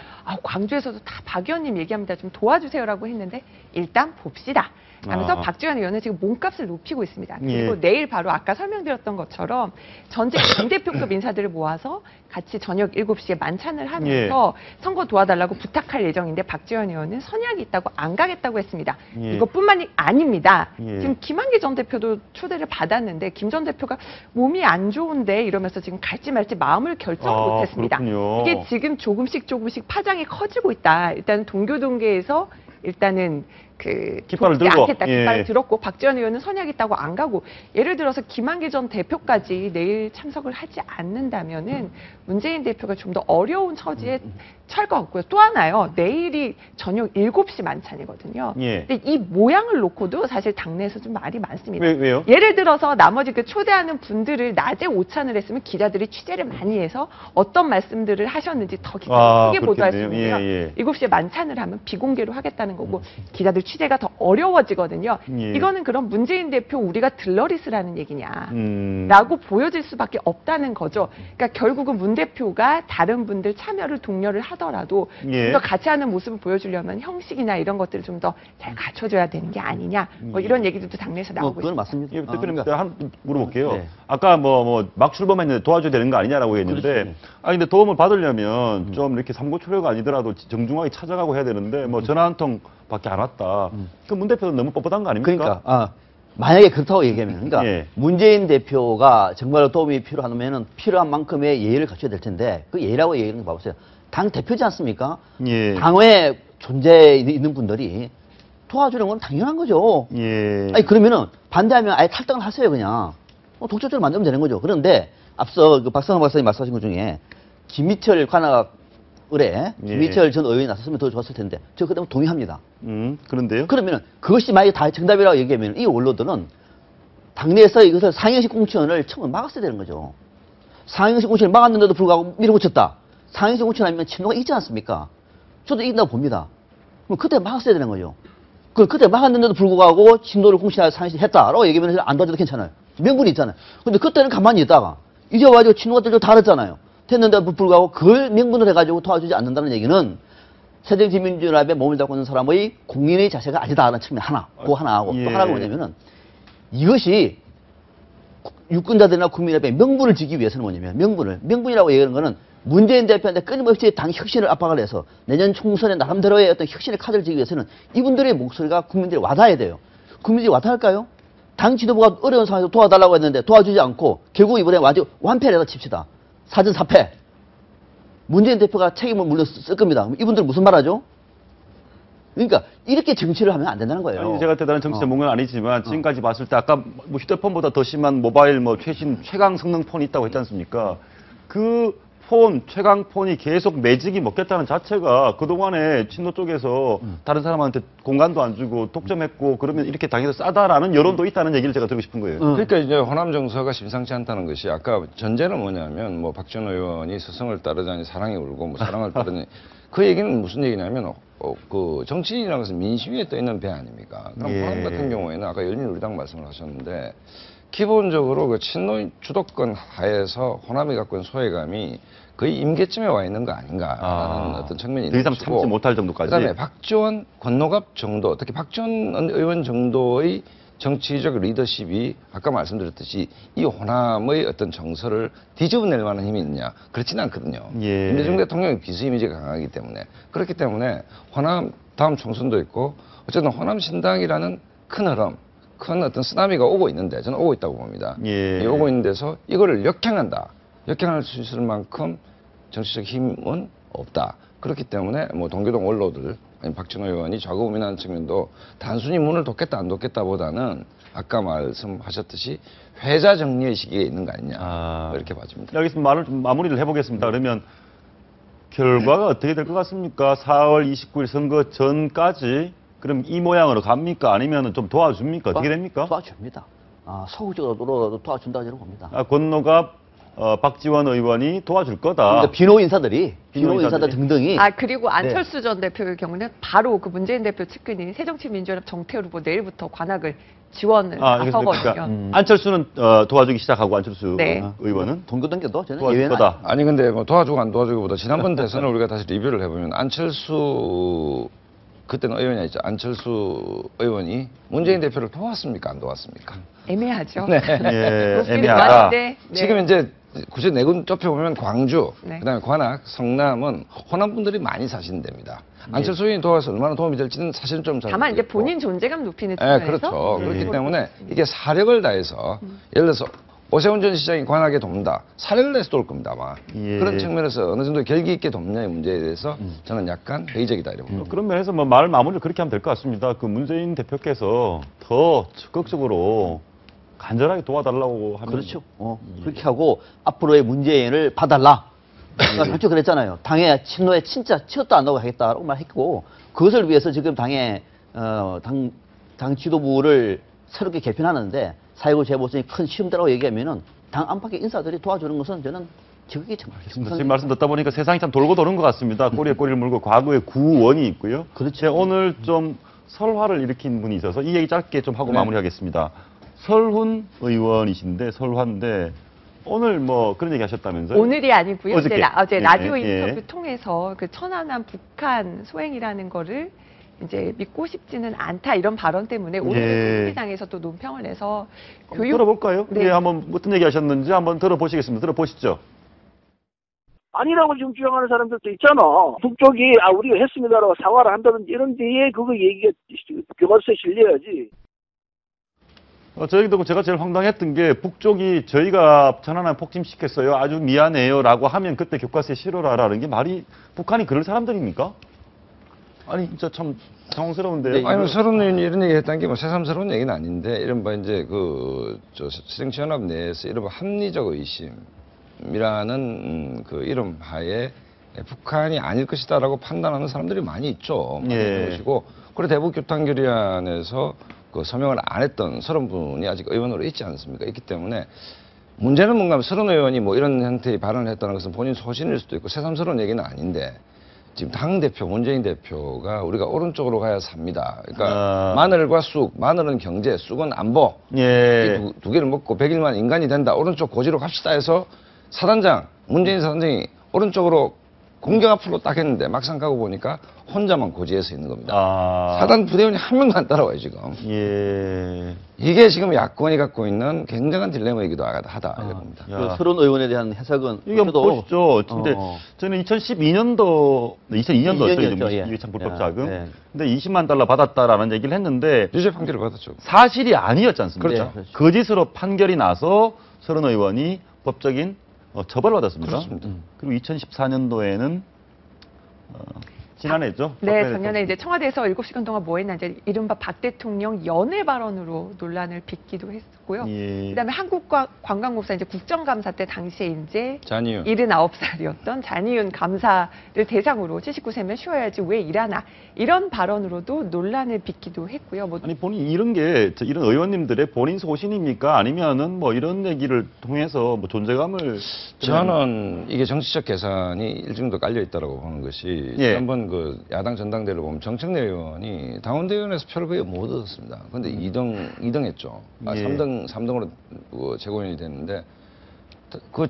광주에서도 다 박 의원님 얘기합니다. 좀 도와주세요라고 했는데 일단 봅시다. 하면서 아. 박지원 의원은 지금 몸값을 높이고 있습니다. 그리고 예. 내일 바로 아까 설명드렸던 것처럼 전직 당대표급 인사들을 모아서 같이 저녁 7시에 만찬을 하면서 선거 도와달라고 부탁할 예정인데 박지원 의원은 선약이 있다고 안 가겠다고 했습니다. 예. 이것뿐만이 아닙니다. 예. 지금 김한길 전 대표도 초대를 받았는데 김 전 대표가 몸이 안 좋은데 이러면서 지금 갈지 말지 마음을 결정을 아, 못했습니다. 그렇군요. 이게 지금 조금씩 파장이 커지고 있다. 일단 동교동계에서 일단은 깃발을 돕지 들고, 않겠다. 예. 깃발을 들었고 박지원 의원은 선약 있다고 안 가고 예를 들어서 김한길 전 대표까지 내일 참석을 하지 않는다면은 문재인 대표가 좀 더 어려운 처지에 처할 것 같고요. 또 하나요. 내일이 저녁 7시 만찬이거든요. 예. 근데 이 모양을 놓고도 사실 당내에서 좀 말이 많습니다. 왜요? 예를 들어서 나머지 초대하는 분들을 낮에 오찬을 했으면 기자들이 취재를 많이 해서 어떤 말씀들을 하셨는지 더 기사를 크게 보도할 수 그렇겠네요. 있는데요. 예, 예. 7시에 만찬을 하면 비공개로 하겠다는 거고 기자들 취재가 더 어려워지거든요. 예. 이거는 그럼 문재인 대표 우리가 들러리스라는 얘기냐. 음. 라고 보여질 수밖에 없다는 거죠. 그러니까 결국은 문 대표가 다른 분들 참여를 독려를 하더라도 예. 좀 더 같이 하는 모습을 보여주려면 형식이나 이런 것들을 좀 더 잘 갖춰줘야 되는 게 아니냐. 뭐 이런 얘기들도 당내에서 나오고 그건 있습니다. 맞습니다. 예, 대표님 그러니까 한 물어볼게요. 네. 아까 막 출범했는데 도와줘야 되는 거 아니냐라고 했는데, 그렇지. 근데 도움을 받으려면 좀 이렇게 삼고초려가 아니더라도 정중하게 찾아가고 해야 되는데, 전화 한 통밖에 안 왔다. 그 문 대표는 너무 뻣뻣한 거 아닙니까? 그러니까 만약에 그렇다고 얘기하면 그러니까 예. 문재인 대표가 정말로 도움이 필요하면 필요한 만큼의 예의를 갖춰야 될 텐데 그 예의라고 얘기하는 거 봐보세요. 당 대표지 않습니까? 예. 당에 존재해 있는 분들이 도와주는 건 당연한 거죠. 예. 아니 그러면은 반대하면 아예 탈당을 하세요 그냥. 독촉적으로 만들면 되는 거죠. 그런데 앞서 그 박성호 박사님 말씀하신 것 중에 김희철 관악 의뢰 예. 김희철 전 의원이 나섰으면 더 좋았을 텐데 저 그다음 동의합니다. 그런데요? 그러면은 그것이 만약에 다 정답이라고 얘기하면 이 원로들은 당내에서 이것을 상행식 공천을 처음에 막았어야 되는 거죠. 상행식 공천을 막았는데도 불구하고 밀어붙였다. 상행식 공천 아니면 친노가 있지 않습니까? 저도 이긴다고 봅니다. 그럼 그때 막았어야 되는 거죠. 그때 막았는데도 불구하고 친노를 공천할 상행식 했다라고 얘기하면 안 도와줘도 괜찮아요. 명분이 있잖아요. 근데 그때는 가만히 있다가 이제 와가지고 친노가 또 다르잖아요. 됐는데도 불구하고 그걸 명분을 해가지고 도와주지 않는다는 얘기는 새정치민주연합에 몸을 담고 있는 사람의 국민의 자세가 아니다라는 측면 하나, 그거 하나 하고 예. 또 하나가 뭐냐면은 이것이 유권자들이나 국민의 명분을 지기 위해서는 뭐냐면 명분이라고 얘기하는 거는 문재인 대표한테 끊임없이 당 혁신을 압박을 해서 내년 총선에 나름대로의 어떤 혁신의 카드를 지기 위해서는 이분들의 목소리가 국민들이 와닿아야 돼요. 국민들이 와닿을까요? 당 지도부가 어려운 상황에서 도와달라고 했는데 도와주지 않고 결국 이번에 완전 완패를 해서 칩시다. 사전 사패. 문재인 대표가 책임을 물려 쓸 겁니다. 그럼 이분들은 무슨 말 하죠? 그러니까 이렇게 정치를 하면 안 된다는 거예요. 아니, 제가 대단한 정치 전문가는 아니지만 지금까지 봤을 때 아까 휴대폰보다 더 심한 모바일 최강 성능 폰이 있다고 했지 않습니까? 그 폰, 최강폰이 계속 매직이 먹겠다는 자체가 그동안에 친노 쪽에서 다른 사람한테 공간도 안 주고 독점했고 그러면 이렇게 당해서 싸다라는 여론도 있다는 얘기를 제가 드리고 싶은 거예요. 그러니까 이제 호남 정서가 심상치 않다는 것이 아까 전제는 뭐냐면 박지원 의원이 스승을 따르자니 사랑이 울고 사랑을 따르니 그 얘기는 무슨 얘기냐면 그 정치인이라는 것은 민심 위에 떠 있는 배 아닙니까? 그럼 예. 호남 같은 경우에는 아까 열린우리당 말씀을 하셨는데 기본적으로 그 친노 주도권 하에서 호남이 갖고 있는 소외감이 거의 임계점에 와 있는 거 아닌가라는 어떤 측면이 더 있는 이상 것이고 참지 못할 정도까지. 그다음에 박지원, 권노갑 정도, 특히 박지원 의원 정도의 정치적 리더십이 아까 말씀드렸듯이 이 호남의 어떤 정서를 뒤집어낼 만한 힘이 있느냐? 그렇지는 않거든요. 예. 김대중 대통령의 비수 이미지가 강하기 때문에 그렇기 때문에 호남 다음 총선도 있고 어쨌든 호남 신당이라는 큰 흐름, 큰 어떤 쓰나미가 오고 있는데 저는 오고 있다고 봅니다. 예. 이 오고 있는 데서 이거를 역행한다. 역행할 수 있을 만큼 정치적 힘은 없다. 그렇기 때문에 뭐 동교동 원로들 아니 박진호 의원이 좌고우민하는 측면도 단순히 문을 돕겠다 안 돕겠다보다는 아까 말씀하셨듯이 회자 정리의 시기에 있는 거 아니냐 이렇게 봐집니다. 여기서 말을 좀 마무리를 해보겠습니다. 그러면 결과가 어떻게 될 것 같습니까? 4월 29일 선거 전까지 그럼 이 모양으로 갑니까? 아니면 좀 도와줍니까? 어떻게 됩니까? 도와줍니다. 소극적으로 도와준다고 저는 봅니다. 권노갑 박지원 의원이 도와줄 거다. 그러니까 비노 인사들 인사들이. 등등이 그리고 안철수 전 대표의 경우는 바로 그 문재인 대표 측근인 새정치민주연합 정태우 후보 내일부터 관악을 지원을 하거든요. 그러니까 안철수는 도와주기 시작하고 안철수 네. 의원은 동교동계도 저는 도와줄 예외는 거다. 아니 근데 뭐 도와주고 안 도와주기보다 지난번 대선을 우리가 다시 리뷰를 해보면 안철수 그때는 의원이 아니죠. 안철수 의원이 문재인 대표를 도왔습니까? 안 도왔습니까? 애매하죠. 네. 예, 높이는 애매하다. 많은데, 네. 지금 이제 굳이 내군 좁혀보면 광주, 네. 그다음에 관악, 성남은 호남 분들이 많이 사시는 데입니다. 안철수 의원이 도와서 얼마나 도움이 될지는 사실은 좀 잘 다만 이제 모르겠고. 본인 존재감 높이는 네, 측면에서 그렇죠. 네. 그렇기 때문에 이게 사력을 다해서 예를 들어서 오세훈 전 시장이 관악에 돕는다. 사력을 내서 도울 겁니다, 아마. 예. 그런 측면에서 어느 정도 결기 있게 돕느냐의 문제에 대해서 저는 약간 회의적이다 이렇게 봅니다. 그런 면에서 뭐 말 마무리를 그렇게 하면 될 것 같습니다. 그 문재인 대표께서 더 적극적으로 간절하게 도와달라고 하면 그렇죠. 그렇게 하고 앞으로의 문재인을 봐달라. 솔직히 그랬잖아요. 당의 친노에 진짜 치였도 안 나고 하겠다라고 말했고 그것을 위해서 지금 당의 당 지도부를 새롭게 개편하는데 4.19 재보선이 큰 시험대라고 얘기하면은 당 안팎의 인사들이 도와주는 것은 저는 지극히 정말겠습니다. 지금 말씀 듣다 보니까 세상이 참 돌고 도는 것 같습니다. 꼬리에 꼬리를 물고 과거에 구원이 있고요. 그렇죠. 오늘 좀 설화를 일으킨 분이 있어서 이 얘기 짧게 좀 하고 네. 마무리하겠습니다. 설훈 의원이신데 설화인데 오늘 뭐 그런 얘기 하셨다면서요? 오늘이 아니고요. 어저께. 어제 예, 라디오 예. 인터뷰 통해서 그 천안함 북한 소행이라는 거를 이제 믿고 싶지는 않다 이런 발언 때문에 오늘 예. 국민의당에서 또 논평을 내서 한번 들어볼까요? 네. 예, 한번 어떤 얘기 하셨는지 한번 들어보시겠습니다. 들어보시죠. 아니라고 지금 주장하는 사람들도 있잖아. 북쪽이 우리가 했습니다라고 사과를 한다든지 이런 데에 그거 얘기가 교과서에 실려야지. 저희도 제가 제일 황당했던 게 북쪽이 저희가 천안함 폭침시켰어요. 아주 미안해요라고 하면 그때 교과서에 실어라라는 게 말이 북한이 그럴 사람들입니까? 아니 진짜 참 당황스러운데요. 아니, 뭐 서른 의원이 이런 얘기 했다는 게 뭐 새삼스러운 얘기는 아닌데, 이른바 이제 새정치연합 내에서 이른바 합리적 의심이라는 그 이름 하에 북한이 아닐 것이다라고 판단하는 사람들이 많이 있죠. 예. 그것이고, 그리고 대북 교탄 결의안에서 그 서명을 안 했던 30분이 아직 의원으로 있지 않습니까? 있기 때문에 문제는 뭔가 하면 서른 의원이 뭐 이런 형태의 발언을 했다는 것은 본인 소신일 수도 있고 새삼스러운 얘기는 아닌데, 지금 당대표, 문재인 대표가 우리가 오른쪽으로 가야 삽니다. 그러니까 마늘과 쑥, 마늘은 경제, 쑥은 안보. 예. 이 두 개를 먹고 100일만 인간이 된다. 오른쪽 고지로 갑시다 해서 문재인 사단장이 오른쪽으로 공격 앞으로 딱 했는데 막상 가고 보니까 혼자만 고지해서 있는 겁니다. 사단 부대원이 한 명도 안 따라와요, 지금. 예. 이게 지금 야권이 갖고 있는 굉장한 딜레마이기도 하다, 이렇게 봅니다. 그 서른 의원에 대한 해석은 이게 한번 보시죠. 근데 저는 2012년도였죠. 예. 이회창 불법 자금. 예. 근데 20만 달러 받았다라는 얘기를 했는데 유죄 판결을 받았죠. 사실이 아니었지 않습니까? 그렇죠. 그렇죠. 거짓으로 판결이 나서 서른 의원이 법적인 처벌을 받았습니다. 그렇습니다. 그리고 2014년도에는 지난해죠. 네, 박근혜 작년에 이제 청와대에서 7시간 동안 뭐 했나 이제 이른바 박 대통령 연애 발언으로 논란을 빚기도 했었고요. 예. 그다음에 한국관광공사 이제 국정감사 때 당시에 이제 잔이윤. 79살이었던 잔이윤 감사를 대상으로 79세면 쉬어야지 왜 일하나 이런 발언으로도 논란을 빚기도 했고요. 뭐 아니 본인 이런 이런 의원님들의 본인 소신입니까? 아니면은 뭐 이런 얘기를 통해서 뭐 존재감을 저는 이게 정치적 계산이 일정도 깔려 있다고 보는 것이 예. 지난번 그 야당 전당대회를 보면 정청래 의원이 당원대회원에서 표를 거의 못 얻었습니다. 그런데 2등 했죠. 예. 3등으로 최고위원이 됐는데 그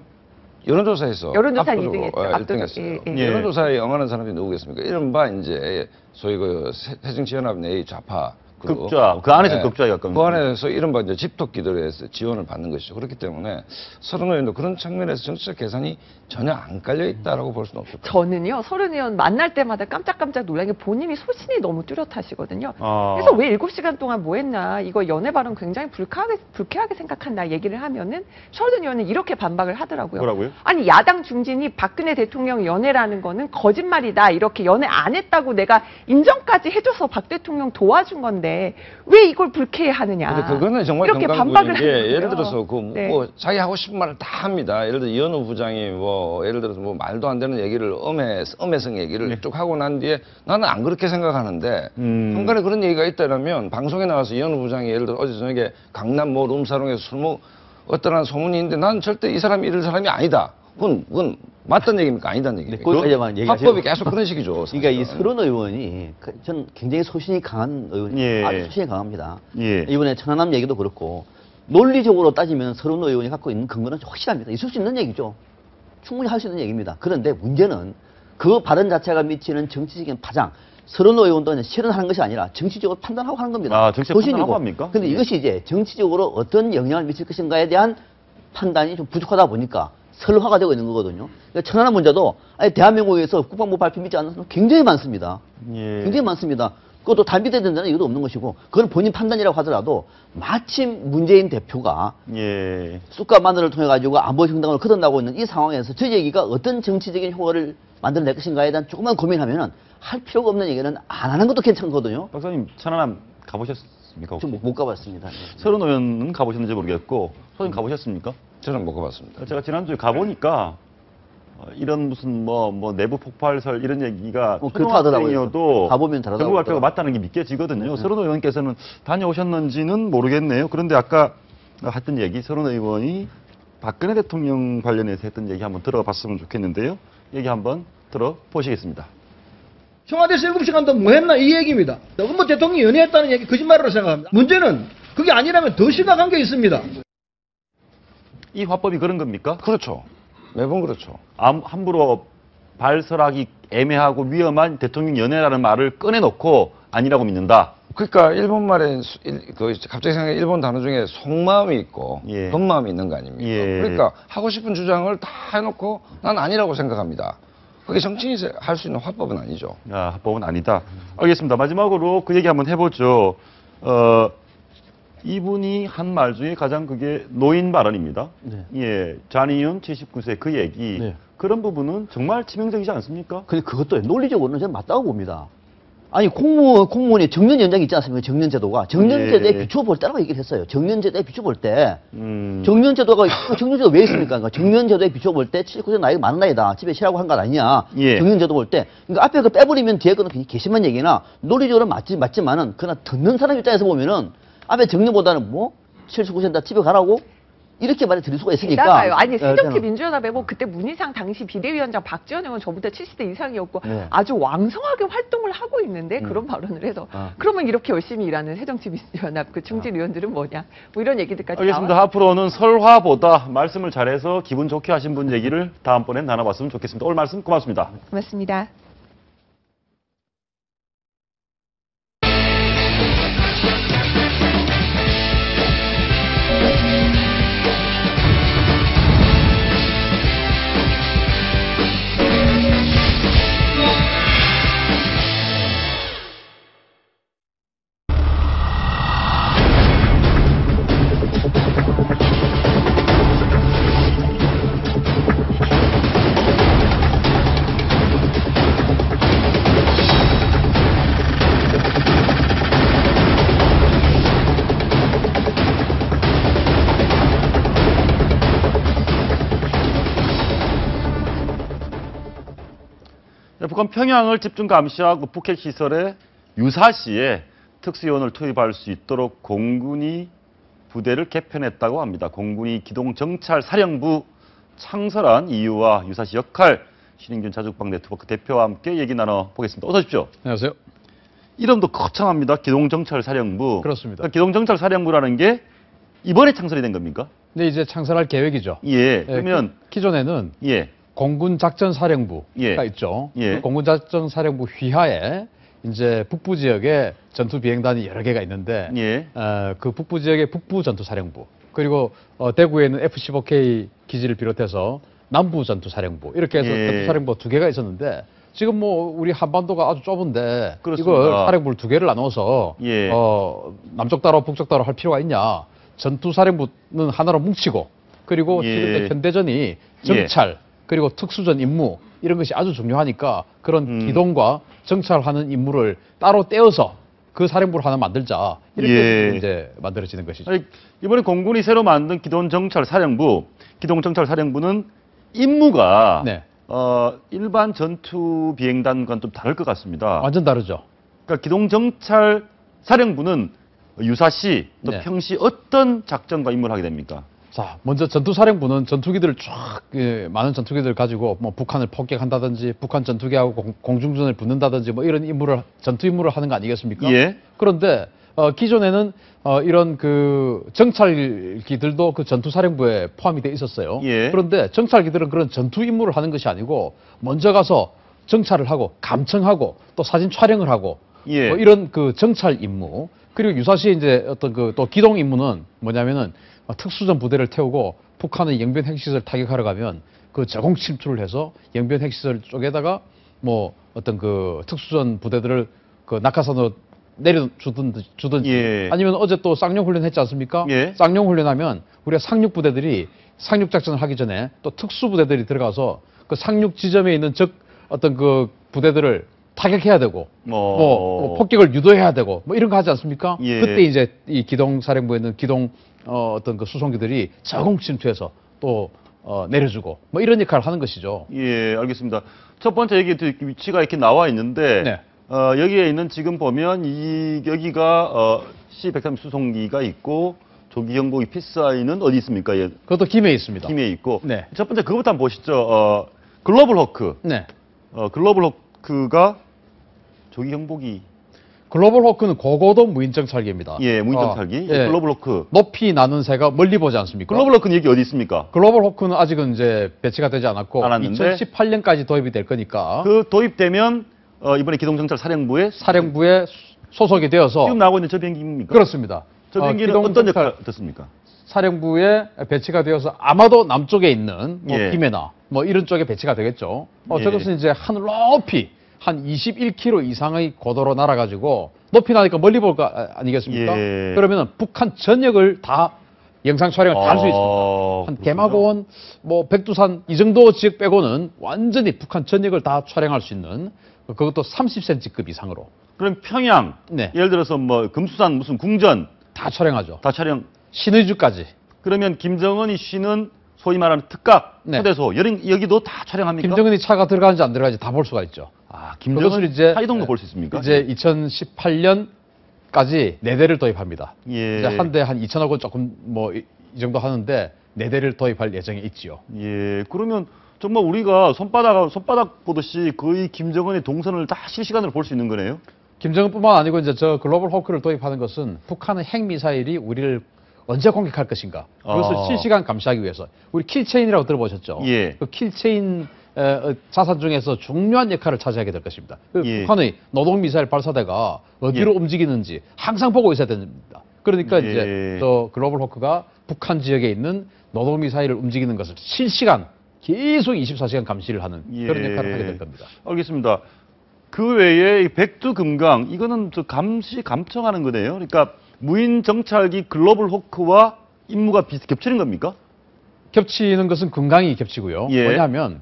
여론조사에서 여론조사 압도적으로, 2등 했죠. 1등 했어요. 예, 예. 여론조사에 응하는 사람이 누구겠습니까? 이른바 이제 소위 그 새정치연합 내의 좌파 극좌, 그 안에서 네. 극좌에 가까운. 그 안에서 이른바 이제 집토끼들에서 지원을 받는 것이죠. 그렇기 때문에 서른 의원도 그런 측면에서 정치적 계산이 전혀 안 깔려 있다라고 볼 수는 없을 것 같아요. 저는요, 서른 의원 만날 때마다 깜짝깜짝 놀란 게 본인이 소신이 너무 뚜렷하시거든요. 아. 그래서 왜 7시간 동안 뭐 했나, 이거 연애 발언 굉장히 불쾌하게 생각한다 얘기를 하면은 서른 의원은 이렇게 반박을 하더라고요. 뭐라고요? 아니, 야당 중진이 박근혜 대통령 연애라는 거는 거짓말이다. 이렇게 연애 안 했다고 내가 인정까지 해줘서 박 대통령 도와준 건데 왜 이걸 불쾌해하느냐. 근데 그거는 정말 이렇게 건강부인 반박을 게 하는 예를 거예요. 들어서 그 네. 뭐 자기 하고 싶은 말을 다 합니다. 예를 들어 이현우 부장이 뭐 예를 들어서 뭐 말도 안 되는 얘기를 음해성 얘기를 쭉 하고 난 뒤에 나는 안 그렇게 생각하는데 한간에 그런 얘기가 있다면 방송에 나와서 이현우 부장이 예를 들어 어제 저녁에 강남 뭐 룸사롱에서 술 먹 어떠한 소문이 있는데 난 절대 이 사람이 이럴 사람이 아니다. 그건 맞다는 얘기입니까? 아니다는 얘기입니까? 거기까지만 얘기하시고. 합법이 계속 그런 식이죠. 그러니까 이 사실은. 서른 의원이 저는 굉장히 소신이 강한 의원이 예. 아주 소신이 강합니다. 예. 이번에 천안함 얘기도 그렇고 논리적으로 따지면 서른 의원이 갖고 있는 근거는 확실합니다. 있을 수 있는 얘기죠. 충분히 할 수 있는 얘기입니다. 그런데 문제는 그 발언 자체가 미치는 정치적인 파장. 서른 의원도 실현하는 것이 아니라 정치적으로 판단하고 하는 겁니다. 아, 정치적 판단하고 합니까? 근데 예. 이것이 이제 정치적으로 어떤 영향을 미칠 것인가에 대한 판단이 좀 부족하다 보니까 설화가 되고 있는 거거든요. 그러니까 천안함 문제도 아니, 대한민국에서 국방부 발표 믿지 않는 사람 굉장히 많습니다. 예. 굉장히 많습니다. 그것도 단비대에 된다는 이유도 없는 것이고 그건 본인 판단이라고 하더라도 마침 문재인 대표가 예. 쑥과 마늘을 통해 가지고 안보 정당을 거듭나고 있는 이 상황에서 저 얘기가 어떤 정치적인 효과를 만들어낼 것인가에 대한 조금만 고민하면은 할 필요가 없는 얘기는 안 하는 것도 괜찮거든요. 박사님 천안함 가보셨습니까? 혹시? 좀 못 가봤습니다. 네. 서른 의원은 가보셨는지 모르겠고 소장님 가보셨습니까? 저는 못 가봤습니다. 제가 지난주에 가보니까 이런 무슨 뭐 내부 폭발설 이런 얘기가 그렇다 하더라고요. 초등학생이어도 가보면 잘하다고 정부 발표가 하더라고요. 맞다는 게 믿겨지거든요. 서른 의원께서는 다녀오셨는지는 모르겠네요. 그런데 아까 했던 얘기 서른 의원이 박근혜 대통령 관련해서 했던 얘기 한번 들어봤으면 좋겠는데요. 얘기 한번 들어보시겠습니다. 청와대에서 7시간 동안 뭐 했나 이 얘기입니다. 뭐 대통령이 연애했다는 얘기 거짓말이라고 생각합니다. 문제는 그게 아니라면 더 심각한 게 있습니다. 이 화법이 그런 겁니까? 그렇죠. 매번 그렇죠. 함부로 발설하기 애매하고 위험한 대통령 연애라는 말을 꺼내놓고 아니라고 믿는다. 그러니까 일본 말에 갑자기 생각해 일본 단어 중에 속마음이 있고 예. 겉마음이 있는 거 아닙니까? 예. 그러니까 하고 싶은 주장을 다 해놓고 난 아니라고 생각합니다. 그게 정치인이 할 수 있는 화법은 아니죠. 합법은 아니다. 알겠습니다. 마지막으로 그 얘기 한번 해보죠. 이분이 한 말 중에 가장 그게 노인 발언입니다. 네. 예, 잔이윤 79세 그 얘기. 네. 그런 부분은 정말 치명적이지 않습니까? 근데 그것도 논리적으로는 저는 맞다고 봅니다. 아니 공무원이 정년 연장이 있지 않습니까? 정년제도가 정년제도에 예. 비추어 볼 때라고 얘기를 했어요. 정년제도에 비추어 볼 때 정년제도가 정년제도 왜 있습니까? 그러니까 정년제도에 비추어 볼 때 79세 나이가 많은 나이다. 집에 쉬라고 한 것 아니냐? 예. 정년제도 볼 때 그러니까 앞에 그 빼버리면 뒤에 거는 그냥 개심한 얘기나 논리적으로 맞지만은 그러나 듣는 사람 입장에서 보면은 앞에 정년보다는 뭐 79세다 집에 가라고 이렇게 말을 드릴 수가 있으니까. 게다가요. 아니, 예, 새정치 저는. 민주연합이고 그때 문희상 당시 비대위원장 박지원 의원 저보다 70대 이상이었고 네. 아주 왕성하게 활동을 하고 있는데 그런 발언을 해서 그러면 이렇게 열심히 일하는 새정치 민주연합 그 중진 의원들은 뭐냐 뭐 이런 얘기들까지 알겠습니다. 나와서 앞으로는 설화보다 말씀을 잘해서 기분 좋게 하신 분 얘기를 다음번엔 나눠봤으면 좋겠습니다. 오늘 말씀 고맙습니다. 고맙습니다. 북한 평양을 집중 감시하고 북핵 시설에 유사시에 특수요원을 투입할 수 있도록 공군이 부대를 개편했다고 합니다. 공군이 기동정찰사령부 창설한 이유와 유사시 역할, 신인균 자주국방 네트워크 대표와 함께 얘기 나눠보겠습니다. 어서 오십시오. 안녕하세요. 이름도 거창합니다. 기동정찰사령부. 그렇습니다. 그러니까 기동정찰사령부라는 게 이번에 창설이 된 겁니까? 근데 이제 창설할 계획이죠. 예. 그러면 기존에는 예. 공군작전사령부가 예. 있죠. 예. 그 공군작전사령부 휘하에 이제 북부 지역에 전투 비행단이 여러 개가 있는데 예. 그 북부 지역의 북부 전투사령부 그리고 대구에 있는 F-15K 기지를 비롯해서 남부 전투사령부 이렇게 해서 예. 전투사령부 2개가 있었는데 지금 뭐 우리 한반도가 아주 좁은데 그렇습니다. 이걸 사령부를 2개를 나눠서 예. 남쪽 따로 북쪽 따로 할 필요가 있냐? 전투사령부는 하나로 뭉치고 그리고 예. 지금 현대전이 정찰 그리고 특수전 임무 이런 것이 아주 중요하니까 그런 기동과 정찰하는 임무를 따로 떼어서 그 사령부를 하나 만들자 이렇게 예. 이제 만들어지는 것이죠. 아니, 이번에 공군이 새로 만든 기동정찰사령부는 임무가 네. 일반 전투 비행단과는 좀 다를 것 같습니다. 완전 다르죠. 그러니까 기동정찰사령부는 유사시 또 네. 평시 어떤 작전과 임무를 하게 됩니까? 자, 먼저 전투사령부는 전투기들을 쫙 많은 전투기들을 가지고 뭐 북한을 폭격한다든지 북한 전투기하고 공중전을 붙는다든지 뭐 이런 전투 임무를 하는 거 아니겠습니까? 예. 그런데 기존에는 이런 그 정찰기들도 그 전투사령부에 포함이 돼 있었어요. 예. 그런데 정찰기들은 그런 전투 임무를 하는 것이 아니고 먼저 가서 정찰을 하고 감청하고 또 사진 촬영을 하고 예. 뭐 이런 그 정찰 임무 그리고 유사시 이제 어떤 그 또 기동 임무는 뭐냐면은 특수전 부대를 태우고 북한의 영변 핵시설 타격하러 가면 그 저공 침투를 해서 영변 핵시설 쪽에다가 뭐 어떤 그 특수전 부대들을 그 낙하산으로 내려주든지 예. 아니면 어제 또 쌍용 훈련 했지 않습니까? 예. 쌍용 훈련하면 우리가 상륙 부대들이 상륙 작전을 하기 전에 또 특수 부대들이 들어가서 그 상륙 지점에 있는 적 어떤 그 부대들을 타격해야 되고 뭐 폭격을 유도해야 되고 뭐 이런 거 하지 않습니까? 예. 그때 이제 이 기동사령부에 있는 기동 어떤 그 수송기들이 저공 침투해서 또 내려주고 뭐 이런 역할을 하는 것이죠. 예, 알겠습니다. 첫 번째 얘기 위치가 이렇게 나와 있는데 네. 여기에 있는 지금 보면 여기가 C-130 수송기가 있고 조기 경보기 PSI는 어디 있습니까? 예, 그것도 김해에 있습니다. 김해에 있고. 네. 첫 번째 그것부터 한번 보시죠. 글로벌 호크. 네. 글로벌 호크가 조기 경보기. 글로벌 호크는 고고도 무인정찰기입니다. 예, 무인정찰기. 예. 글로벌 호크. 높이 나는 새가 멀리 보지 않습니까? 글로벌 호크는 여기 어디 있습니까? 글로벌 호크는 아직은 이제 배치가 되지 않았고 않았는데? 2018년까지 도입이 될 거니까 그 도입되면 이번에 기동정찰사령부에 사령부에 소속이 되어서 지금 나오고 있는 저 비행기입니까? 그렇습니다. 저 비행기는 어떤 역할을 듣습니까? 사령부에 배치가 되어서 아마도 남쪽에 있는 뭐 예. 김해나 뭐 이런 쪽에 배치가 되겠죠. 예. 저것은 이제 하늘 높이 한 21km 이상의 고도로 날아가지고 높이 나니까 멀리 볼 거 아니겠습니까? 예. 그러면 북한 전역을 다 영상 촬영을 다 할 수 있습니다. 한 그렇군요. 개마고원, 뭐 백두산 이 정도 지역 빼고는 완전히 북한 전역을 다 촬영할 수 있는 그것도 30cm급 이상으로 그럼 평양, 네. 예를 들어서 뭐 금수산 무슨 궁전 다 촬영하죠. 다 촬영. 신의주까지. 그러면 김정은이 쉬는 소위 말하는 특각, 네. 초대소, 여기도 다 촬영합니까? 김정은이 차가 들어가는지 안 들어가는지 다 볼 수가 있죠. 아, 그것을 김정은 이제 차이동도 볼 수 있습니까? 이제 2018년까지 4대를 도입합니다. 예. 이제 한 대 한 2천억 원 조금 뭐 이 정도 하는데 4대를 도입할 예정에 있지요. 예. 그러면 정말 우리가 손바닥 보듯이 거의 김정은의 동선을 다 실시간으로 볼 수 있는 거네요. 김정은뿐만 아니고 이제 저 글로벌 호크를 도입하는 것은 북한의 핵 미사일이 우리를 언제 공격할 것인가 그것을 실시간 감시하기 위해서 우리 킬체인이라고 들어보셨죠? 예. 그 킬체인 자산 중에서 중요한 역할을 차지하게 될 것입니다. 그 예. 북한의 노동 미사일 발사대가 어디로 움직이는지 항상 보고 있어야 됩니다. 그러니까 예. 이제 또 글로벌 호크가 북한 지역에 있는 노동 미사일을 움직이는 것을 실시간 계속 24시간 감시를 하는 그런 예. 역할을 하게 될 겁니다. 알겠습니다. 그 외에 이 백두금강 이거는 저 감청하는 거네요. 그러니까 무인 정찰기 글로벌 호크와 임무가 겹치는 겁니까? 겹치는 것은 금강이 겹치고요. 예. 왜냐하면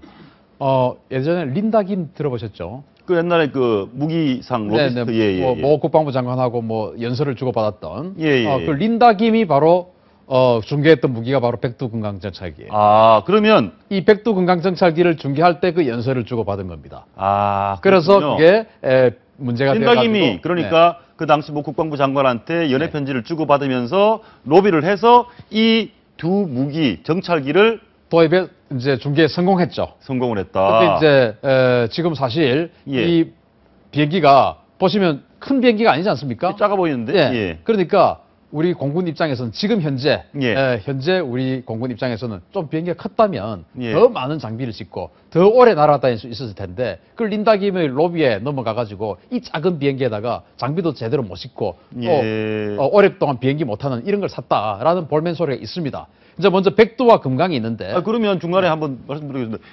예전에 린다김 들어보셨죠? 그 옛날에 그 무기상 로비스트 뭐 국방부 장관하고 뭐 연설을 주고받았던 예, 예. 그 린다김이 바로 중계했던 무기가 바로 백두금강 정찰기예요. 아, 그러면 이 백두금강 정찰기를 중계할 때 그 연설을 주고받은 겁니다. 아, 그래서 그렇군요. 그게 문제가 돼가지고 린다김이 그러니까 그 당시 뭐 국방부 장관한테 연애 편지를 주고받으면서 로비를 해서 이 두 무기 정찰기를 도입에 이제 중계에 성공했죠. 성공을 했다. 근데 이제 지금 사실 예. 이 비행기가 보시면 큰 비행기가 아니지 않습니까? 작아 보이는데. 예. 예. 그러니까 우리 공군 입장에서는 지금 현재 현재 우리 공군 입장에서는 좀 비행기가 컸다면 더 많은 장비를 짓고 더 오래 날아다닐 수 있었을 텐데 그걸 린다김의 로비에 넘어가가지고 이 작은 비행기에다가 장비도 제대로 못 싣고 또 오랫동안 비행기 못하는 이런 걸 샀다라는 볼멘 소리가 있습니다. 이제 먼저 백두와 금강이 있는데 그러면 중간에 한번 말씀드리겠습니다.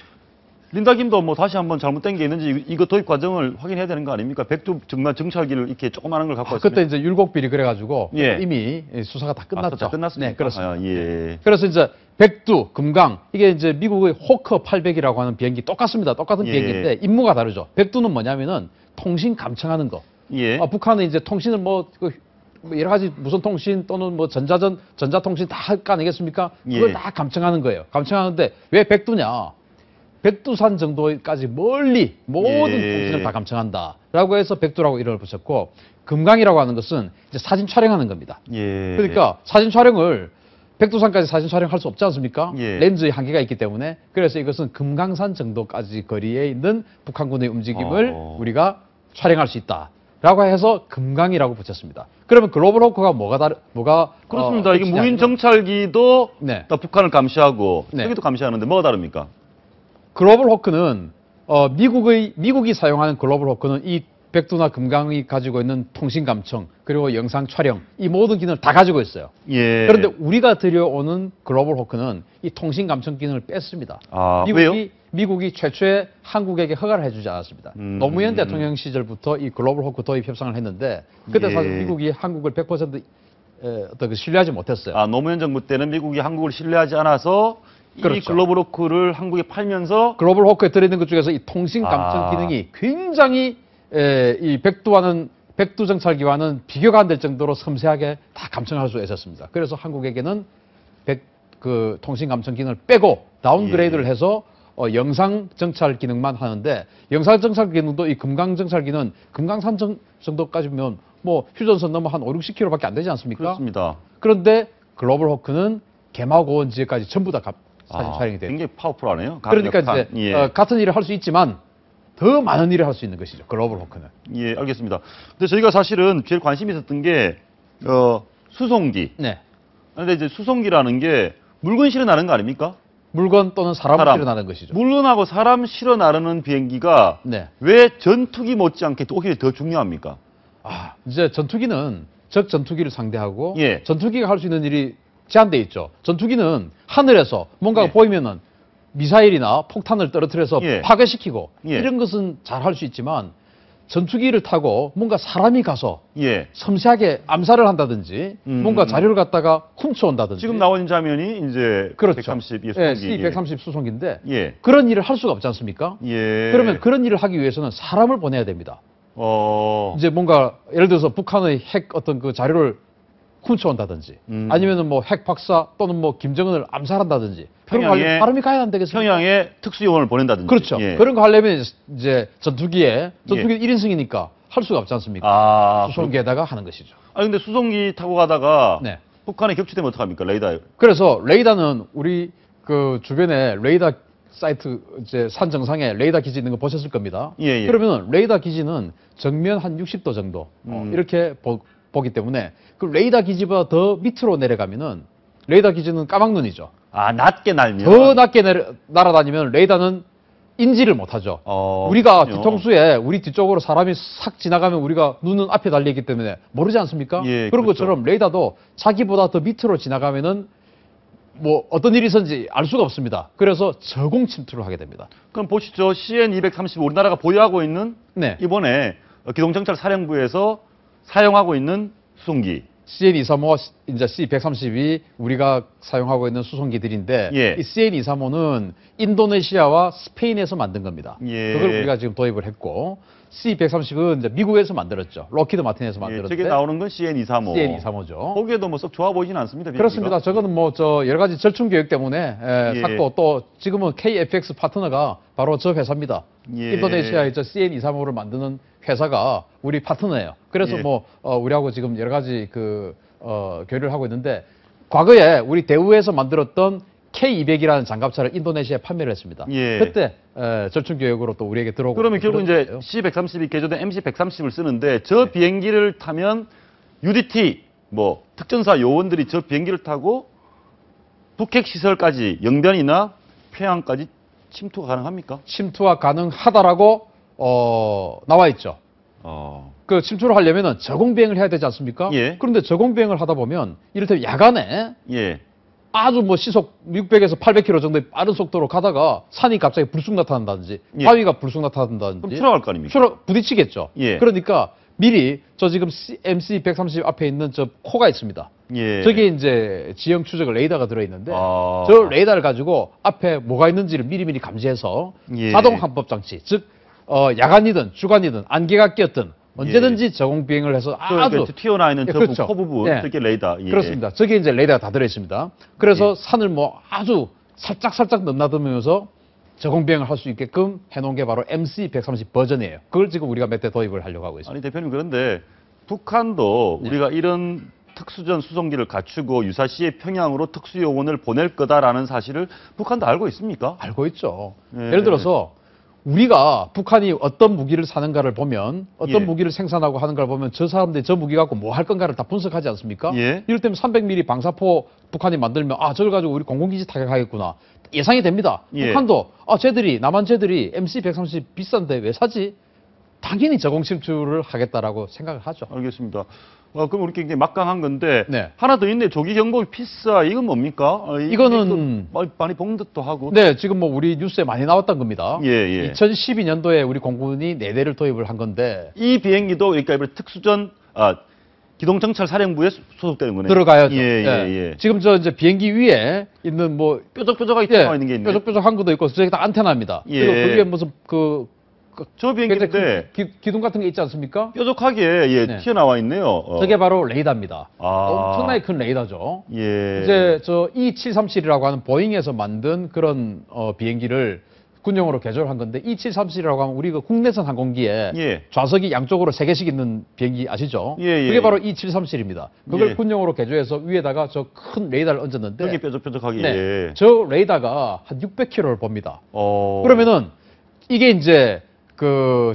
린다김도 뭐 다시 한번 잘못된 게 있는지 이거 도입 과정을 확인해야 되는 거 아닙니까? 백두 정말 정찰기를 이렇게 조그마한 걸 갖고 왔으면 그때 이제 율곡비리 그래가지고 이미 수사가 다 끝났죠. 다 끝났습니다. 네, 그렇습니다. 예. 그래서 이제 백두, 금강 이게 이제 미국의 호커 800이라고 하는 비행기 똑같습니다. 똑같은 비행기인데 임무가 다르죠. 백두는 뭐냐면은 통신 감청하는 거. 북한은 이제 통신을 뭐 여러 가지 무선 통신 또는 뭐 전자통신 다 할 거 아니겠습니까? 그걸 다 감청하는 거예요. 감청하는데 왜 백두냐? 백두산 정도까지 멀리 모든 통신을 다 감청한다라고 해서 백두라고 이름을 붙였고 금강이라고 하는 것은 이제 사진 촬영하는 겁니다. 그러니까 사진 촬영을 백두산까지 사진 촬영할 수 없지 않습니까? 렌즈의 한계가 있기 때문에 그래서 이것은 금강산 정도까지 거리에 있는 북한군의 움직임을 우리가 촬영할 수 있다라고 해서 금강이라고 붙였습니다. 그러면 글로벌 호크가 뭐가 그렇습니다. 이게 무인 정찰기도 북한을 감시하고 여기도 감시하는데 뭐가 다릅니까? 글로벌 호크는 미국이 사용하는 글로벌 호크는 이 백두나 금강이 가지고 있는 통신 감청 그리고 영상 촬영 이 모든 기능을 다 가지고 있어요. 그런데 우리가 들여오는 글로벌 호크는 이 통신 감청 기능을 뺐습니다. 왜요? 미국이 최초에 한국에게 허가를 해주지 않았습니다. 노무현 대통령 시절부터 이 글로벌 호크 도입 협상을 했는데 그때 사실 미국이 한국을 100% 신뢰하지 못했어요. 노무현 정부 때는 미국이 한국을 신뢰하지 않아서 이 글로벌 호크를 한국에 팔면서 글로벌 호크에 들어있는 것 중에서 이 통신 감청 기능이 굉장히 이 백두 정찰기와는 비교가 안 될 정도로 섬세하게 다 감청할 수 있었습니다. 그래서 한국에게는 그 통신 감청 기능을 빼고 다운그레이드를 해서 영상 정찰 기능만 하는데 영상 정찰 기능도 이 금강 정찰기는 금강산 정도까지면 뭐 휴전선 넘어 한 5, 60km밖에 안 되지 않습니까? 그렇습니다. 그런데 글로벌 호크는 개마고원 지역까지 전부 다 사진 촬영이 돼요. 굉장히 파워풀하네요. 그러니까 이제 같은 일을 할 수 있지만 더 많은 일을 할 수 있는 것이죠. 글로벌 호크는. 예, 알겠습니다. 근데 저희가 사실은 제일 관심이 있었던 게 수송기. 그런데 이제 수송기라는 게 물건 실어 나르는 거 아닙니까? 물건 또는 사람을 실어 나르는 것이죠. 물건하고 사람 실어 나르는 비행기가 왜 전투기 못지않게 오히려 더 중요합니까? 이제 전투기는 적 전투기를 상대하고 전투기가 할 수 있는 일이 제한돼 있죠. 전투기는 하늘에서 뭔가가 보이면은 미사일이나 폭탄을 떨어뜨려서 파괴시키고 이런 것은 잘 할 수 있지만 전투기를 타고 뭔가 사람이 가서 섬세하게 암살을 한다든지 뭔가 자료를 갖다가 훔쳐온다든지 지금 나온 장면이 이제 130 C-130 수송기인데 그런 일을 할 수가 없지 않습니까? 그러면 그런 일을 하기 위해서는 사람을 보내야 됩니다. 이제 뭔가 예를 들어서 북한의 핵 어떤 그 자료를 훔쳐온다든지 아니면은 뭐 핵 박사 또는 뭐 김정은을 암살한다든지 그런 거 하려면 사람이 가야 안 되겠습니까? 평양에 특수요원을 보낸다든지. 그렇죠. 그런 거 하려면 이제 전투기는 1인승이니까 할 수가 없지 않습니까? 수송기에다가 하는 것이죠. 근데 수송기 타고 가다가 북한에 격추되면 어떡합니까? 레이더에. 그래서 레이더는 우리 그 주변에 레이더 사이트 이제 산 정상에 레이더 기지 있는 거 보셨을 겁니다. 그러면 레이더 기지는 정면 한 60도 정도 이렇게 보기 때문에 그 레이더 기지보다 더 밑으로 내려가면은 레이더 기지는 까막눈이죠. 낮게 날면 더 낮게 날아다니면 레이더는 인지를 못하죠. 우리가 뒤통수에 우리 뒤쪽으로 사람이 싹 지나가면 우리가 눈은 앞에 달려있기 때문에 모르지 않습니까? 그런 것처럼 레이더도 자기보다 더 밑으로 지나가면은 뭐 어떤 일이 있었는지 알 수가 없습니다. 그래서 저공 침투를 하게 됩니다. 그럼 보시죠. CN-230 우리나라가 보유하고 있는 이번에 기동정찰사령부에서 사용하고 있는 수송기. CN-235, 이제 C-130이 우리가 사용하고 있는 수송기들인데 이 CN-235는 인도네시아와 스페인에서 만든 겁니다. 그걸 우리가 지금 도입을 했고 C-130은 이제 미국에서 만들었죠. 록히드 마틴에서 만들었는데 저게 나오는 건 CN-235. CN-235죠. 보기에도 뭐 썩 좋아 보이지는 않습니다. 비행기가. 그렇습니다. 저거는 뭐 여러 가지 절충 교육 때문에 샀고 또 지금은 KFX 파트너가 바로 저 회사입니다. 인도네시아의 저 CN-235를 만드는 회사가 우리 파트너예요. 그래서 뭐 우리하고 지금 여러 가지 교류를 하고 있는데 과거에 우리 대우에서 만들었던 K200이라는 장갑차를 인도네시아에 판매를 했습니다. 그때 절충 교육으로 또 우리에게 들어오고. 그러면 결국 이제 C-130이 개조된 MC-130을 쓰는데 저 비행기를 타면 UDT 뭐 특전사 요원들이 저 비행기를 타고 북핵 시설까지 영변이나 평양까지 침투가 가능합니까? 침투가 가능하다라고 나와 있죠. 그 침투를 하려면은 저공 비행을 해야 되지 않습니까? 예. 그런데 저공 비행을 하다 보면 이를테면 야간에 예. 아주 뭐 시속 600에서 800km 정도의 빠른 속도로 가다가 산이 갑자기 불쑥 나타난다든지 예. 바위가 불쑥 나타난다든지 그럼 추락할 거 아닙니까? 부딪히겠죠. 예. 그러니까 미리 저 지금 MC-130 앞에 있는 저 코가 있습니다. 예. 저게 이제 지형 추적 레이더가 들어있는데 아. 저 레이더를 가지고 앞에 뭐가 있는지를 미리미리 감지해서 예. 자동 함법 장치, 즉 야간이든 주간이든 안개가 꼈든 언제든지 저공 비행을 해서 아주 튀어나와 있는 저 그렇죠. 코 부분, 예. 저게 레이더. 예. 그렇습니다. 저게 이제 레이더가 다 들어있습니다. 그래서 산을 뭐 아주 살짝 넘나들면서 저공 비행을 할 수 있게끔 해놓은 게 바로 MC-130 버전이에요. 그걸 지금 우리가 몇 대 도입을 하려고 하고 있습니다. 아니 대표님 그런데 북한도 우리가 이런 특수전 수송기를 갖추고 유사시에 평양으로 특수요원을 보낼 거다라는 사실을 북한도 알고 있습니까? 알고 있죠. 예. 예를 들어서 우리가 북한이 어떤 무기를 사는가를 보면 어떤 예. 무기를 생산하고 하는가를 보면 저 사람들이 저 무기 갖고 뭐 할 건가를 다 분석하지 않습니까? 예. 이를테면 300mm 방사포 북한이 만들면 저걸 가지고 우리 공군기지 타격하겠구나. 예상이 됩니다. 예. 북한도 남한 쟤들이 MC-130 비싼데 왜 사지? 당연히 저공 침투를 하겠다라고 생각을 하죠. 알겠습니다. 그럼 우리 굉장히 막강한 건데 네. 하나 더 있네. 조기 경보 피스아 이건 뭡니까? 이거는 많이 본 듯도 하고. 네, 지금 뭐 우리 뉴스에 많이 나왔던 겁니다. 예. 2012년도에 우리 공군이 4대를 도입을 한 건데 이 비행기도 그러니까 이번에 특수전 기동정찰 사령부에 소속되는 거네요. 들어가야죠. 예. 지금 저 이제 비행기 위에 있는 뭐 뾰족뾰족하게 튀어나와 있는 게 있네. 뾰족뾰족한 것도 있고 저게 다 안테나입니다. 예. 그리고 그 위에 무슨 저 비행기인데 기둥 같은 게 있지 않습니까? 뾰족하게 네. 튀어나와 있네요. 저게 바로 레이더입니다. 아. 엄청나게 큰 레이더죠. 예. 이제 저 E737이라고 하는 보잉에서 만든 그런 비행기를 군용으로 개조한 건데 E737이라고 하면 우리 그 국내선 항공기에 예. 좌석이 양쪽으로 3개씩 있는 비행기 아시죠? 예. 그게 바로 E737입니다. 그걸 예. 군용으로 개조해서 위에다가 저 큰 레이더를 얹었는데 여기 뾰족뾰족하게. 네. 예. 저 레이더가 한 600km를 봅니다. 어. 그러면은 이게 이제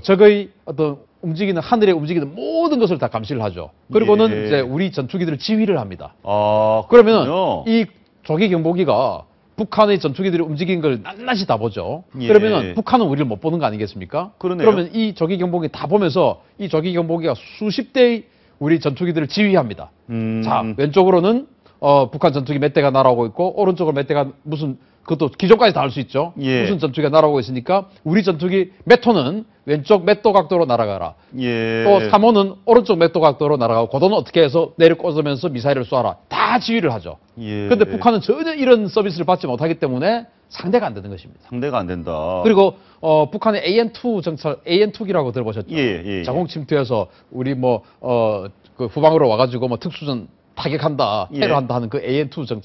적의 어떤 움직이는 하늘에 움직이는 모든 것을 다 감시를 하죠. 그리고는 예. 이제 우리 전투기들을 지휘를 합니다. 그러면은 그러면은 이 조기 경보기가 북한의 전투기들이 움직이는 걸 낱낱이 다 보죠. 예. 그러면은 북한은 우리를 못 보는 거 아니겠습니까? 그러네요. 그러면 이 조기 경보기 다 보면서 이 조기 경보기가 수십 대의 우리 전투기들을 지휘합니다. 자, 왼쪽으로는 북한 전투기 몇 대가 날아오고 있고 오른쪽으로 몇 대가 무슨 그것도 기종까지 다 알 수 있죠. 예. 무슨 전투기가 날아오고 있으니까 우리 전투기 몇 호는 왼쪽 몇 도 각도로 날아가라. 예. 또 3호는 오른쪽 몇 도 각도로 날아가고 고도는 어떻게 해서 내려 꽂으면서 미사일을 쏘아라. 다 지휘를 하죠. 예. 그런데 북한은 전혀 이런 서비스를 받지 못하기 때문에 상대가 안 되는 것입니다. 상대가 안 된다. 그리고 북한의 AN2 정찰, AN2기라고 들어보셨죠? 예. 자공 침투해서 우리 그 후방으로 와가지고 뭐 특수전 타격한다, 예. 테러한다 하는 그 AN2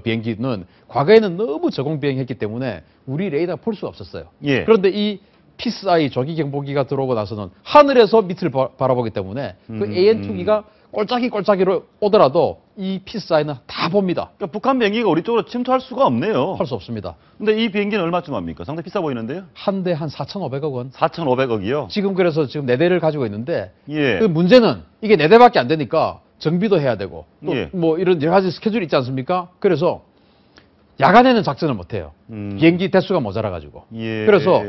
비행기는 과거에는 너무 저공 비행했기 때문에 우리 레이더가 볼 수가 없었어요. 예. 그런데 이 피스아이 조기 경보기가 들어오고 나서는 하늘에서 밑을 바라보기 때문에 그 AN2기가 꼴짜기로 오더라도 이 피스아이는 다 봅니다. 그러니까 북한 비행기가 우리 쪽으로 침투할 수가 없네요. 할 수 없습니다. 근데 이 비행기는 얼마쯤 합니까? 상당히 비싸 보이는데요? 한 대 한 4,500억 원. 4,500억이요? 지금 그래서 지금 4대를 가지고 있는데 예. 그 문제는 이게 4대밖에 안 되니까 정비도 해야 되고 또 예. 뭐 이런 여러 가지 스케줄이 있지 않습니까? 그래서 야간에는 작전을 못 해요. 비행기 대수가 모자라 가지고. 예. 그래서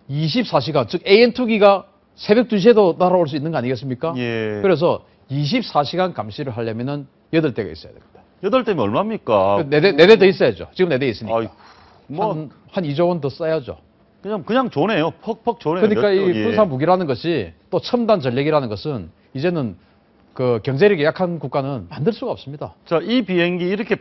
24시간 즉 AN2기가 새벽 2시에도 날아올 수 있는 거 아니겠습니까? 예. 그래서 24시간 감시를 하려면은 8대가 있어야 됩니다. 8대면 얼마입니까? 4대 더 있어야죠. 지금 4대 있으니까. 아이고, 뭐 한 2조 원 더 써야죠. 그냥 좋네요. 퍽퍽 좋네요. 그러니까 이 예. 군사 무기라는 것이 또 첨단 전략이라는 것은 이제는 그 경제력이 약한 국가는 만들 수가 없습니다. 자, 이 비행기 이렇게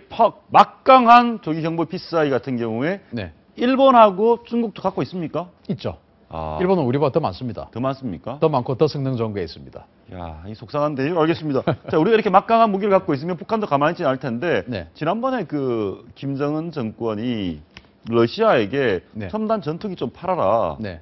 막강한 조기 경보 피스아이 같은 경우에 네, 일본하고 중국도 갖고 있습니까? 있죠. 아, 일본은 우리보다 더 많습니다. 더 많습니까? 더 많고 더 성능 좋은 게 있습니다. 야, 이 속상한데요. 알겠습니다. 자, 우리가 이렇게 막강한 무기를 갖고 있으면 북한도 가만히 있지 않을 텐데 네. 지난번에 그 김정은 정권이 러시아에게 네. 첨단 전투기 좀 팔아라. 네,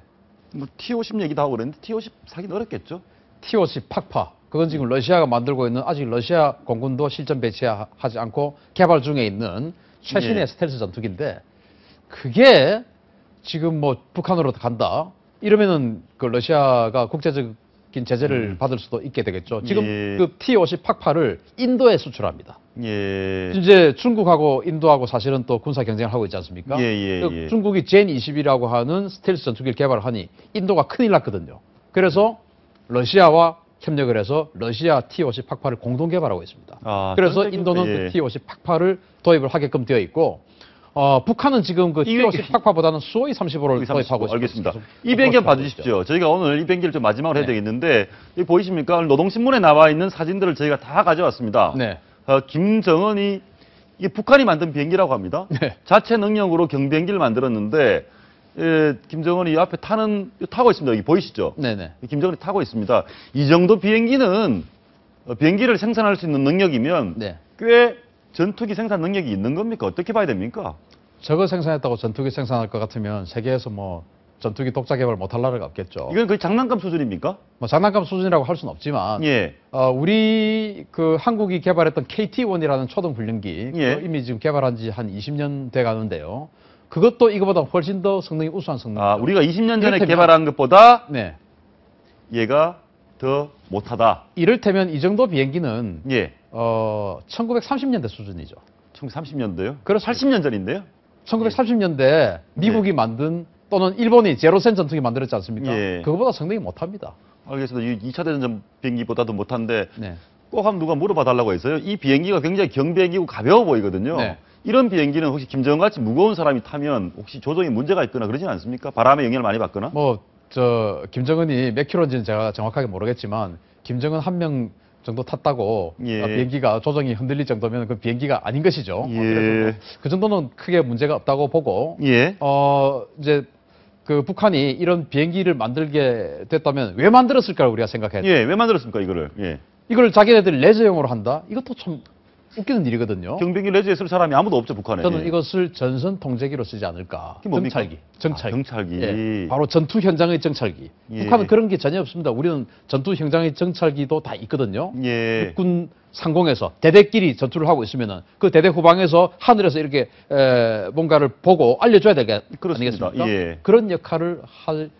뭐 T-50 얘기도 하고 그랬는데 T-50 사기는 어렵겠죠? T-50 팍파. 그건 지금 러시아가 만들고 있는 아직 러시아 공군도 실전 배치하지 않고 개발 중에 있는 최신의 예. 스텔스 전투기인데 그게 지금 뭐 북한으로 간다. 이러면은 그 러시아가 국제적 긴 제재를 받을 수도 있게 되겠죠. 지금 예. 그 T-50 팍파를 인도에 수출합니다. 예. 이제 중국하고 인도하고 사실은 또 군사 경쟁을 하고 있지 않습니까? 그 중국이 젠20이라고 하는 스텔스 전투기를 개발을 하니 인도가 큰일 났거든요. 그래서 러시아와 협력을 해서 러시아 T-50 팍파를 공동 개발하고 있습니다. 그래서 인도는 그 T-50 팍파를 도입을 하게끔 되어 있고 북한은 지금 그 T-50 팍파보다는 수호이 35를 도입하고 있습니다. 알겠습니다. 이 비행기 한번 봐주십시오. 저희가 오늘 이 비행기를 좀 마지막으로 해야 되겠는데 여기 보이십니까? 노동신문에 나와 있는 사진들을 저희가 다 가져왔습니다. 네. 김정은이 이게 북한이 만든 비행기라고 합니다. 네. 자체 능력으로 경비행기를 만들었는데 김정은이 앞에 타고 있습니다. 여기 보이시죠? 네네. 김정은이 타고 있습니다. 이 정도 비행기는 비행기를 생산할 수 있는 능력이면 네. 꽤 전투기 생산 능력이 있는 겁니까? 어떻게 봐야 됩니까? 저거 생산했다고 전투기 생산할 것 같으면 세계에서 뭐 전투기 독자 개발 못할 나라가 없겠죠. 이건 거의 장난감 수준입니까? 뭐 장난감 수준이라고 할 수는 없지만 예. 우리 그 한국이 개발했던 KT-1이라는 초등 훈련기 예. 이미 지금 개발한 지 한 20년 돼 가는데요. 그것도 이거보다 훨씬 더 성능이 우수한 성능. 우리가 20년 전에 이를테면, 개발한 것보다 네. 얘가 더 못하다. 이를테면 이 정도 비행기는 예. 1930년대 수준이죠. 1930년도요? 그렇죠. 80년 전인데요? 1930년대 미국이 만든 또는 일본이 제로센 전투기 만들었지 않습니까? 예. 그거보다 성능이 못합니다. 알겠습니다. 2차 대전 비행기보다도 못한데 네. 꼭 한번 누가 물어봐 달라고 했어요. 이 비행기가 굉장히 경비행기고 가벼워 보이거든요. 네. 이런 비행기는 혹시 김정은같이 무거운 사람이 타면 혹시 조종에 문제가 있거나 그러진 않습니까? 바람에 영향을 많이 받거나? 김정은이 몇 킬로인지는 제가 정확하게 모르겠지만 김정은 한 명 정도 탔다고 비행기가 조정이 흔들릴 정도면 그 비행기가 아닌 것이죠. 그래서 그 정도는 크게 문제가 없다고 보고 이제 그 북한이 이런 비행기를 만들게 됐다면 왜 만들었을까 우리가 생각해야 돼요. 왜 만들었습니까 이거를? 이걸 자기네들이 레저용으로 한다? 이것도 참 웃기는 일이거든요. 경비행기 레저에 쓸 사람이 아무도 없죠 북한에. 저는 이것을 전선 통제기로 쓰지 않을까. 정찰기. 정찰기. 예, 바로 전투 현장의 정찰기. 북한은 그런 게 전혀 없습니다. 우리는 전투 현장의 정찰기도 다 있거든요. 육군 상공에서 대대끼리 전투를 하고 있으면은 그 대대 후방에서 하늘에서 이렇게 뭔가를 보고 알려줘야 되게 아니겠습니까? 그런 역할을 할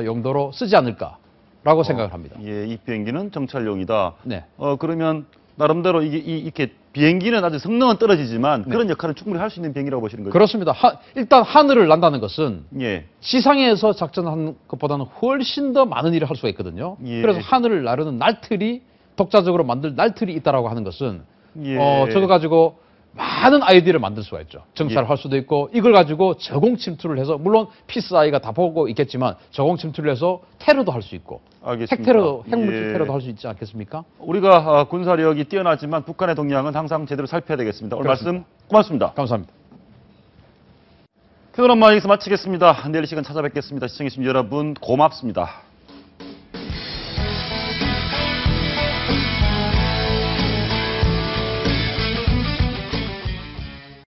용도로 쓰지 않을까라고 생각을 합니다. 이 비행기는 정찰용이다. 네. 그러면 나름대로 이렇게 비행기는 아주 성능은 떨어지지만 그런 역할은 충분히 할 수 있는 비행기라고 보시는 거죠? 그렇습니다. 일단 하늘을 난다는 것은 지상에서 작전하는 것보다는 훨씬 더 많은 일을 할 수가 있거든요. 그래서 하늘을 나르는 날틀이 독자적으로 만들 날틀이 있다라고 하는 것은 저거 가지고 많은 아이디어를 만들 수가 있죠. 정찰을 할 수도 있고 이걸 가지고 저공 침투를 해서 물론 피스아이가 다 보고 있겠지만 저공 침투를 해서 테러도 할 수 있고 핵테러, 핵물질 테러도 할 수 있지 않겠습니까? 우리가 군사력이 뛰어나지만 북한의 동향은 항상 제대로 살펴야 되겠습니다. 오늘 말씀 고맙습니다. 감사합니다. 그럼 여기서 마치겠습니다. 내일 시간 찾아뵙겠습니다. 시청해주신 여러분 고맙습니다.